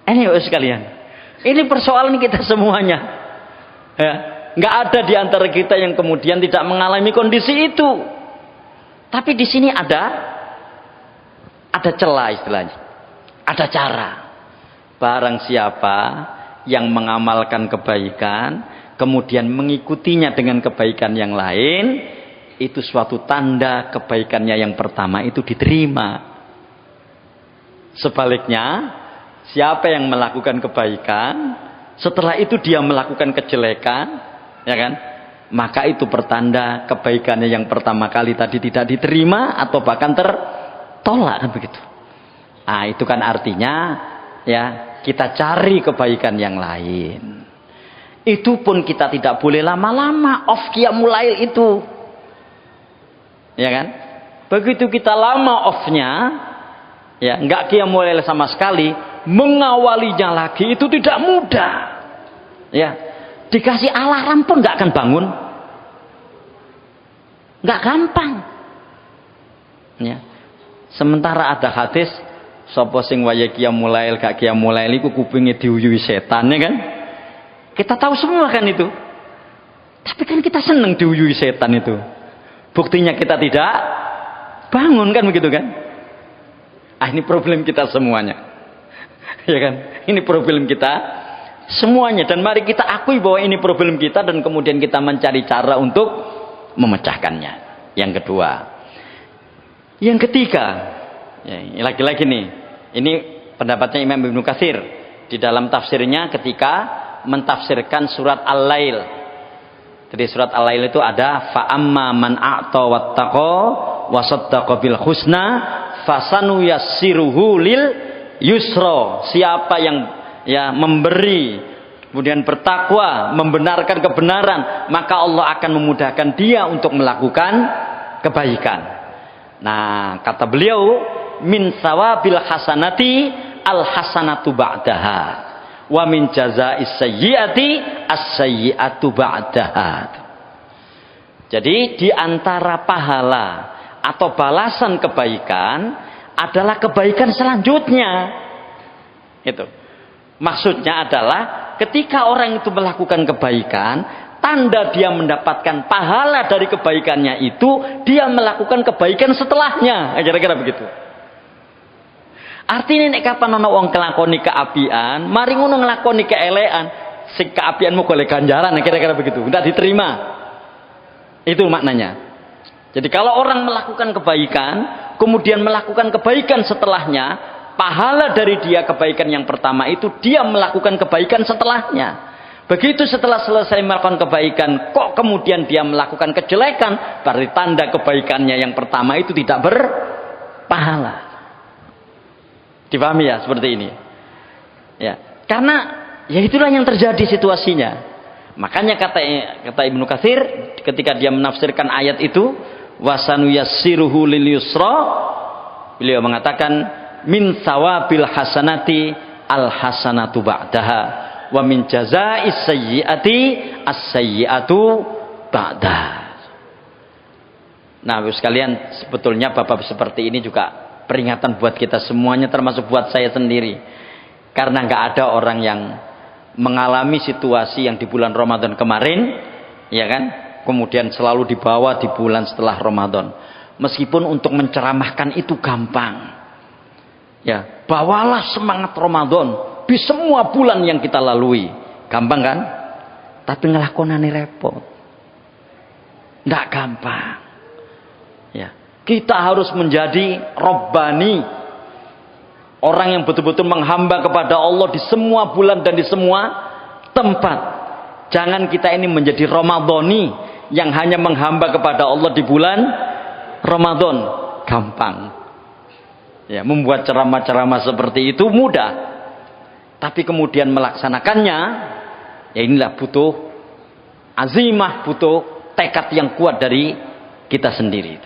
A: Ini sekalian. Ini persoalan kita semuanya. Ya, enggak ada di antara kita yang kemudian tidak mengalami kondisi itu. Tapi di sini ada celah istilahnya. Ada cara. Barang siapa yang mengamalkan kebaikan, kemudian mengikutinya dengan kebaikan yang lain, itu suatu tanda kebaikannya yang pertama itu diterima. Sebaliknya, siapa yang melakukan kebaikan, setelah itu dia melakukan kejelekan, ya kan? Maka itu pertanda kebaikannya yang pertama kali tadi tidak diterima atau bahkan tertolak kan begitu. Nah, itu kan artinya ya kita cari kebaikan yang lain. Itu pun kita tidak boleh lama-lama off qiyamul lail itu. Ya kan? Begitu kita lama off-nya, ya enggak qiyamul lail sama sekali, mengawalinya lagi itu tidak mudah. Ya. Dikasih alarm pun enggak akan bangun. Enggak gampang. Ya. Sementara ada hadis sapa sing waya qiyamul lail gak qiyamul lail iku kupinge diuyui setan, ya kan? Kita tahu semua kan itu. Tapi kan kita seneng diuyui setan itu. Buktinya kita tidak bangun kan begitu kan? Ah, ini problem kita semuanya. Ya kan? Ini problem kita semuanya, dan mari kita akui bahwa ini problem kita dan kemudian kita mencari cara untuk memecahkannya. Yang kedua. Yang ketiga, ya, lagi-lagi nih, ini pendapatnya Imam Ibnu Katsir di dalam tafsirnya ketika mentafsirkan surat Al-Lail. Jadi surat Al-Lail itu ada fa'amma man a'ta wattaqa wa saddaqa bil husna fasanu yassiruhu lil yusra. Siapa yang ya memberi kemudian bertakwa, membenarkan kebenaran, maka Allah akan memudahkan dia untuk melakukan kebaikan. Nah, kata beliau min sawabil hasanati al hasanatu ba'daha wa min jaza'is sayyiati as-sayyiatu ba'daha. Jadi di antara pahala atau balasan kebaikan adalah kebaikan selanjutnya. Itu. Maksudnya adalah ketika orang itu melakukan kebaikan, tanda dia mendapatkan pahala dari kebaikannya itu, dia melakukan kebaikan setelahnya. Kira-kira begitu. Artinya nek kapan ana wong kelakoni keapian, mari ngono nglakoni keelekan, sing keapianmu golek ganjaran, kira-kira begitu. Tidak diterima. Itu maknanya. Jadi kalau orang melakukan kebaikan, kemudian melakukan kebaikan setelahnya, pahala dari dia kebaikan yang pertama itu dia melakukan kebaikan setelahnya. Begitu setelah selesai melakukan kebaikan, kok kemudian dia melakukan kejelekan, berarti tanda kebaikannya yang pertama itu tidak berpahala. Dipahami ya seperti ini? Ya, karena ya itulah yang terjadi situasinya. Makanya kata Ibnu Katsir ketika dia menafsirkan ayat itu, wasanu yassiruhu lil yusra, beliau mengatakan min sawabil hasanati al hasanatu ba'daha wa min jaza'is sayyiati as-sayyiatu ba'daha. Nah, sekalian, sebetulnya bab-bab seperti ini juga peringatan buat kita semuanya, termasuk buat saya sendiri. Karena nggak ada orang yang mengalami situasi yang di bulan Ramadan kemarin, ya kan? Kemudian selalu dibawa di bulan setelah Ramadan. Meskipun untuk menceramahkan itu gampang. Ya, bawalah semangat Ramadan di semua bulan yang kita lalui. Gampang kan? Tapi ngelakonane repot. Nggak gampang. Ya, kita harus menjadi Rabbani, orang yang betul-betul menghamba kepada Allah di semua bulan dan di semua tempat. Jangan kita ini menjadi Ramadhani yang hanya menghamba kepada Allah di bulan Ramadan. Gampang. Ya, membuat ceramah-ceramah seperti itu mudah. Tapi kemudian melaksanakannya, ya inilah butuh azimah, butuh tekad yang kuat dari kita sendiri.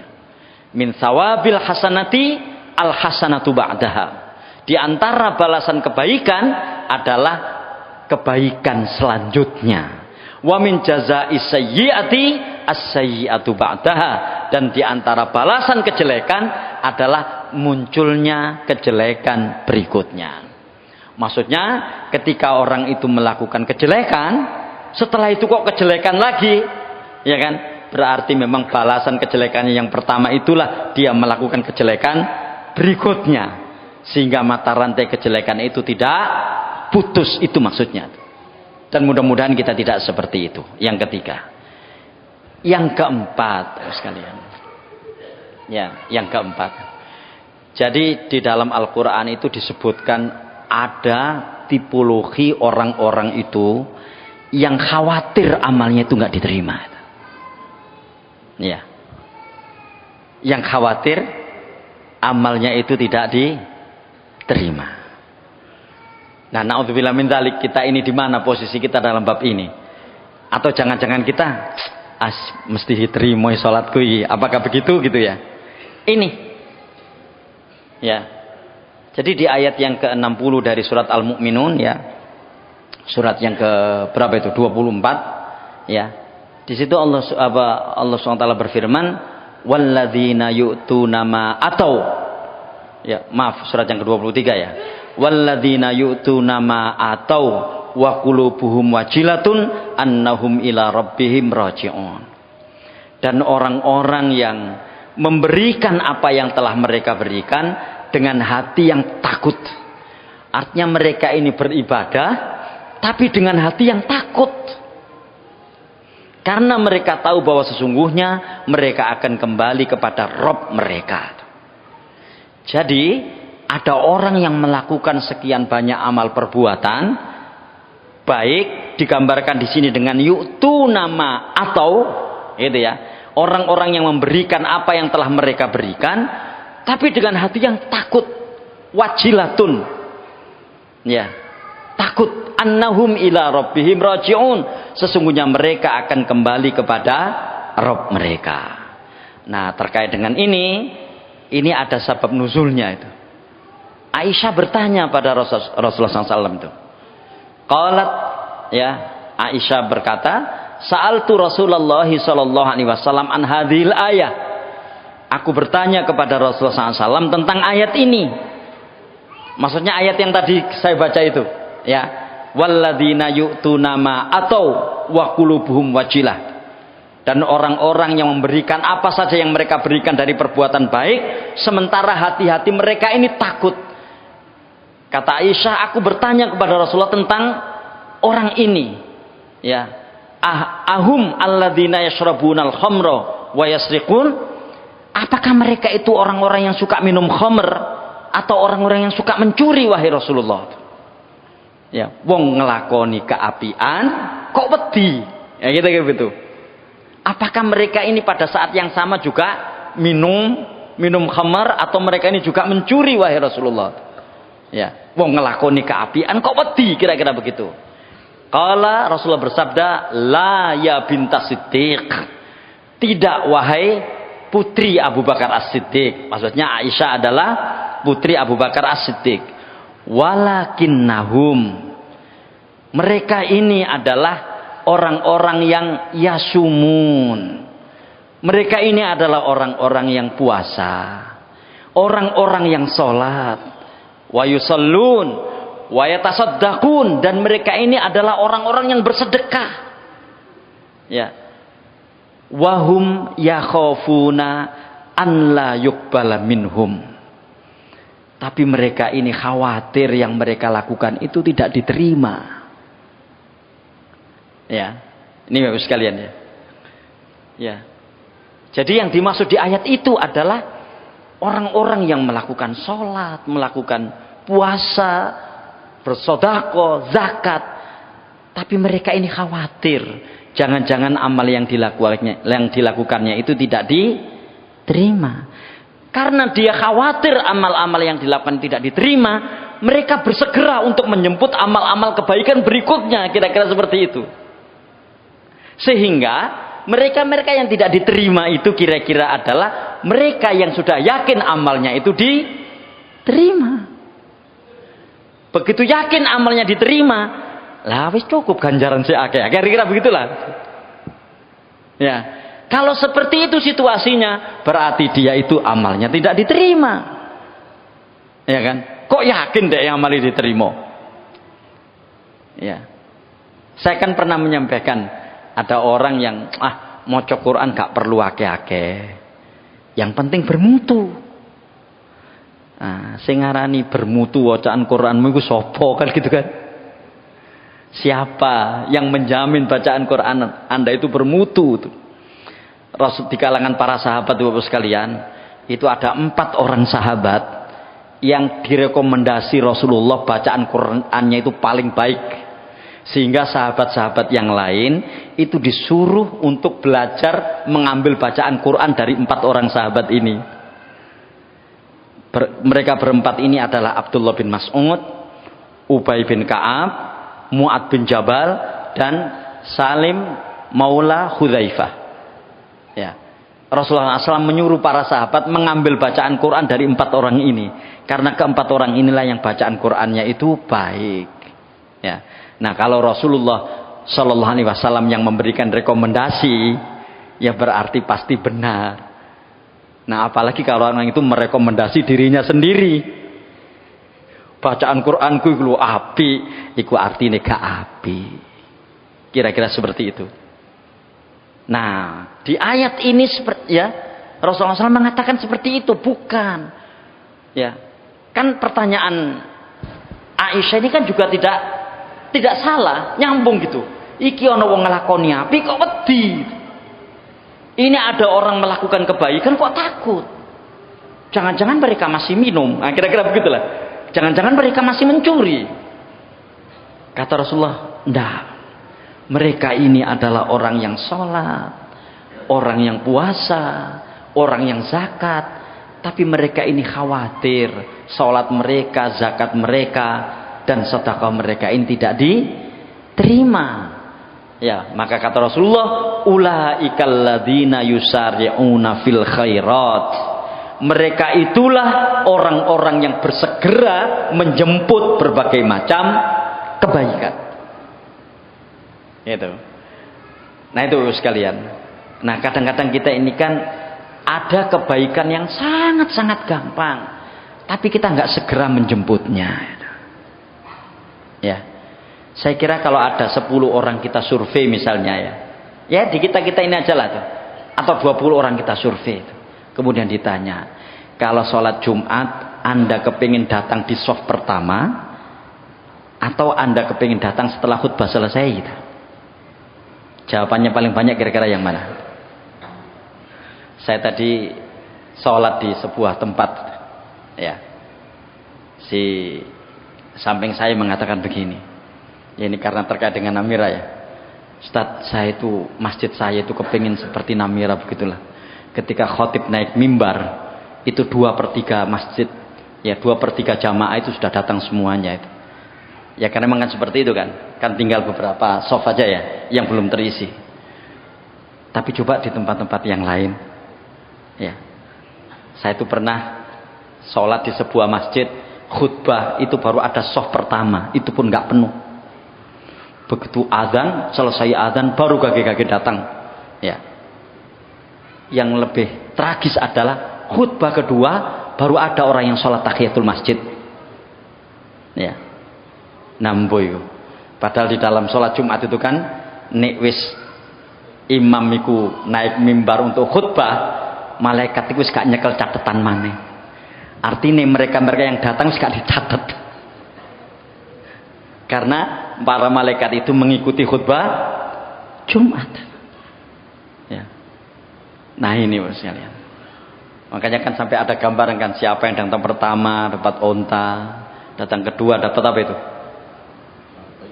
A: Min sawabil hasanati al hasanatu ba'daha. Di antara balasan kebaikan adalah kebaikan selanjutnya. Wa min jazaa'i sayyi'ati as-sayyi'atu ba'daha. Dan di antara balasan kejelekan adalah munculnya kejelekan berikutnya. Maksudnya ketika orang itu melakukan kejelekan, setelah itu kok kejelekan lagi, ya kan? Berarti memang balasan kejelekannya yang pertama itulah dia melakukan kejelekan berikutnya, sehingga mata rantai kejelekan itu tidak putus, itu maksudnya. Dan mudah-mudahan kita tidak seperti itu. Yang ketiga, yang keempat sekalian, ya, yang keempat. Jadi di dalam Al-Quran itu disebutkan ada tipologi orang-orang itu yang khawatir amalnya itu nggak diterima. Ya, yang khawatir amalnya itu tidak diterima. Nah, naudzubillah min dzalik, kita ini di mana posisi kita dalam bab ini? Atau jangan-jangan kita mesti diterima salatku iki. Apakah begitu gitu ya? Ini. Ya. Jadi di ayat yang ke-60 dari surat Al-Mu'minun, ya. Surat yang ke berapa itu? 24, ya. Di situ Allah SWT berfirman, walladzina yu'tuna ma atau, ya, maaf, surat yang ke-23 ya. Walladzina yu'tuna ma atau wa qulubuhum wajilatun annahum ila rabbihim raji'un. Dan orang-orang yang memberikan apa yang telah mereka berikan dengan hati yang takut. Artinya mereka ini beribadah tapi dengan hati yang takut. Karena mereka tahu bahwa sesungguhnya mereka akan kembali kepada Rabb mereka. Jadi ada orang yang melakukan sekian banyak amal perbuatan baik, digambarkan di sini dengan yu'tu nama atau gitu ya. Orang-orang yang memberikan apa yang telah mereka berikan tapi dengan hati yang takut, wajilatun. Ya. Takut, annahum ila rabbihim raji'un. Sesungguhnya mereka akan kembali kepada Rabb mereka. Nah, terkait dengan ini ada sebab nuzulnya itu. Aisyah bertanya pada Rasulullah SAW itu. Qalat, ya, Aisyah berkata, sa'altu Rasulullah sallallahu alaihi wasallam an hadhil ayah. Aku bertanya kepada Rasulullah SAW tentang ayat ini. Maksudnya ayat yang tadi saya baca itu, ya. Walladzina yu'tuna ma atau wa qulubuhum wajilah. Dan orang-orang yang memberikan apa saja yang mereka berikan dari perbuatan baik, sementara hati-hati mereka ini takut. Kata Aisyah, aku bertanya kepada Rasulullah tentang orang ini, ya. Ahum alladzina yashrabunal khamra wa yasriqun. Apakah mereka itu orang-orang yang suka minum khamr atau orang-orang yang suka mencuri, wahai Rasulullah? Ya, wong ngelakoni keapian kok wedi, ya gitu. Apakah mereka ini pada saat yang sama juga minum khamr atau mereka ini juga mencuri, wahai Rasulullah? Ya, wong ngelakoni keapian kok wedi, kira-kira begitu. Qala, Rasulullah bersabda, la ya bintas Siddiq. Tidak, wahai putri Abu Bakar As-Siddiq. Maksudnya Aisyah adalah putri Abu Bakar As-Siddiq. Walakinnahum, mereka ini adalah orang-orang yang yasumun. Mereka ini adalah orang-orang yang puasa, orang-orang yang sholat, wa yusallun wa yatasaddaqun, dan mereka ini adalah orang-orang yang bersedekah. Ya. Wahum yakhafuna an la yuqbala minhum. Tapi mereka ini khawatir yang mereka lakukan itu tidak diterima. Ya. Ini Bapak sekalian ya. Ya. Jadi yang dimaksud di ayat itu adalah orang-orang yang melakukan sholat, melakukan puasa, bersedekah, zakat, tapi mereka ini khawatir jangan-jangan amal yang dilakukannya itu tidak diterima. Karena dia khawatir amal-amal yang dilakukan tidak diterima, mereka bersegera untuk menjemput amal-amal kebaikan berikutnya, kira-kira seperti itu. Sehingga mereka-mereka yang tidak diterima itu kira-kira adalah mereka yang sudah yakin amalnya itu diterima. Begitu yakin amalnya diterima, lah wis cukup ganjaran si akeh. Kira-kira begitulah. Ya. Kalau seperti itu situasinya, berarti dia itu amalnya tidak diterima. Ya kan? Kok yakin deh amalnya diterima? Ya. Saya kan pernah menyampaikan, ada orang yang maca Quran gak perlu akeh-akeh. Yang penting bermutu. Nah, sing ngarani bermutu bacaan Quranmu iku sapa kan gitu kan? Siapa yang menjamin bacaan Quran Anda itu bermutu? Rasul di kalangan para sahabat Bapak sekalian, itu ada 4 orang sahabat yang direkomendasi Rasulullah bacaan Qurannya itu paling baik. Sehingga sahabat-sahabat yang lain itu disuruh untuk belajar mengambil bacaan Quran dari 4 orang sahabat ini. Mereka berempat ini adalah Abdullah bin Mas'ud, Ubay bin Ka'ab, Mu'ad bin Jabal, dan Salim Maula Hudzaifah. Ya. Rasulullah SAW menyuruh para sahabat mengambil bacaan Quran dari 4 orang ini, karena keempat orang inilah yang bacaan Qurannya itu baik. Ya. Nah, kalau Rasulullah Shallallahu Alaihi Wasallam yang memberikan rekomendasi, ya berarti pasti benar. Nah, apalagi kalau orang itu merekomendasi dirinya sendiri. Bacaan Quranku iku api, iku artine gak api. Kira-kira seperti itu. Nah, di ayat ini ya Rasulullah SAW mengatakan seperti itu, bukan? Ya, kan pertanyaan Aisyah ini kan juga tidak salah, nyambung gitu. Iki ana wong nglakoni api kok wedi. Ini ada orang melakukan kebaikan kok takut. Jangan-jangan mereka masih minum. Nah, kira-kira begitulah. Jangan-jangan mereka masih mencuri. Kata Rasulullah, enggak. Mereka ini adalah orang yang sholat, orang yang puasa, orang yang zakat. Tapi mereka ini khawatir sholat mereka, zakat mereka, dan sedekah mereka ini tidak diterima. Ya, maka kata Rasulullah, ulaikal ladzina yusari'una fil khairat. Mereka itulah orang-orang yang bersegera menjemput berbagai macam kebaikan. Itu. Nah, itu sekalian. Nah, kadang-kadang kita ini kan ada kebaikan yang sangat-sangat gampang, tapi kita nggak segera menjemputnya. Ya. Saya kira kalau ada 10 orang kita survei misalnya ya di kita ini aja lah tuh, atau 20 orang kita survei itu. Kemudian ditanya, kalau sholat Jumat Anda kepingin datang di shaf pertama atau Anda kepingin datang setelah khutbah selesai gitu. Jawabannya paling banyak kira-kira yang mana? Saya tadi sholat di sebuah tempat ya, si samping saya mengatakan begini, ya ini karena terkait dengan Namira ya, Ustadz, saya itu masjid saya itu kepingin seperti Namira begitulah. Ketika khotib naik mimbar itu 2/3 masjid ya, 2/3 jamaah itu sudah datang semuanya itu. Ya karena memang kan seperti itu kan tinggal beberapa shaf aja ya yang belum terisi. Tapi coba di tempat-tempat yang lain ya, saya itu pernah sholat di sebuah masjid, khutbah itu baru ada shaf pertama, itu pun nggak penuh. Begitu azan, selesai azan baru kaki-kaki datang ya. Yang lebih tragis adalah khutbah kedua baru ada orang yang sholat tahiyatul masjid ya. nambo iku. Padahal di dalam sholat Jumat itu kan nek wis imam iku naik mimbar untuk khutbah, malaikat itu gak nyekel catatan maneh. Artinya mereka-mereka yang datang gak dicatat. Karena para malaikat itu mengikuti khutbah Jumat. Ya. Nah ini Mas sekalian. Makanya kan sampai ada gambaran kan siapa yang datang pertama dapat onta, datang kedua dapat apa itu?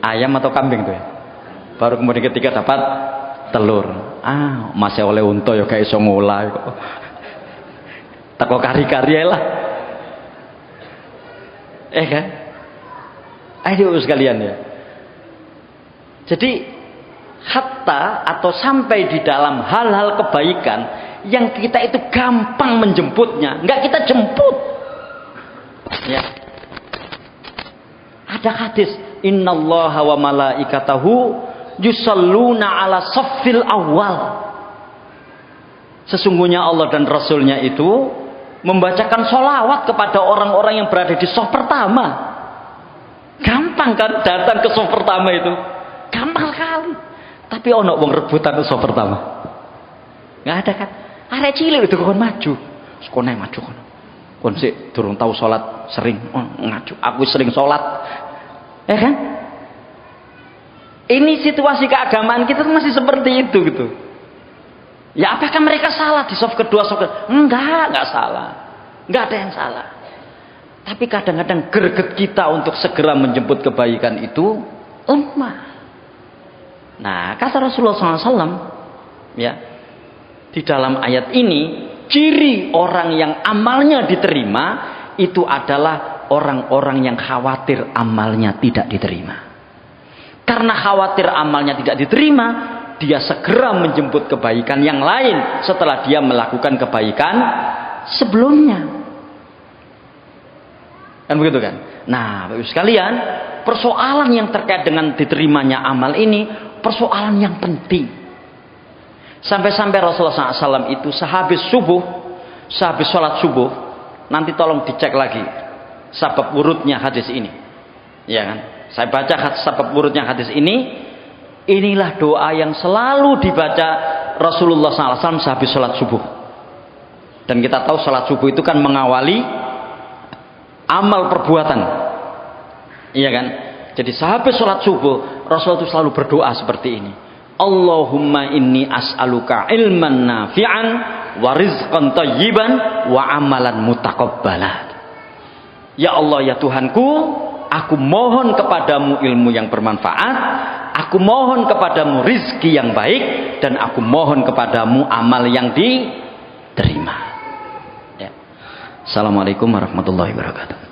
A: Ayam atau kambing tuh ya. Baru kemudian ketiga dapat telur. Masih oleh unta ya kayak iso ngolah kok. Teko kari-kari lah. Kan? Ayo sekalian ya. Jadi hatta atau sampai di dalam hal-hal kebaikan yang kita itu gampang menjemputnya, enggak kita jemput. Ya. Ada hadis, innallaha wa malaikatahu yusalluna ala saffil awal. Sesungguhnya Allah dan Rasulnya itu membacakan sholawat kepada orang-orang yang berada di shaf pertama. Gampang kan datang ke shaf pertama itu, gampang sekali. Tapi ono wong rebutan ke shaf pertama, nggak ada kan? Arek cilik itu kon maju, sekolah maju kon. Kon sik durung tahu sholat sering ngaju. Aku sering sholat, kan? Ini situasi keagamaan kita masih seperti itu gitu. Ya apakah mereka salah di shaf kedua, shaf kedua? Enggak salah. Enggak ada yang salah. Tapi kadang-kadang greget kita untuk segera menjemput kebaikan itu lemah. Nah, kata Rasulullah SAW, ya, di dalam ayat ini, ciri orang yang amalnya diterima itu adalah orang-orang yang khawatir amalnya tidak diterima. Karena khawatir amalnya tidak diterima, dia segera menjemput kebaikan yang lain setelah dia melakukan kebaikan sebelumnya. Kan begitu kan? Nah, Bapak sekalian, persoalan yang terkait dengan diterimanya amal ini persoalan yang penting. Sampai-sampai Rasulullah SAW itu sehabis sholat subuh, nanti tolong dicek lagi sabab urutnya hadis ini, ya kan? Saya baca sabab urutnya hadis ini. Inilah doa yang selalu dibaca Rasulullah SAW sehabis sholat subuh. Dan kita tahu sholat subuh itu kan mengawali amal perbuatan, iya kan? Jadi sehabis sholat subuh Rasul itu selalu berdoa seperti ini. Allahumma inni as'aluka ilman nafi'an wa rizqan thayyiban wa amalan mutaqabbalan. Ya Allah ya Tuhanku, aku mohon kepadamu ilmu yang bermanfaat, aku mohon kepadamu rizki yang baik, dan aku mohon kepadamu amal yang diterima. Ya. Assalamualaikum warahmatullahi wabarakatuh.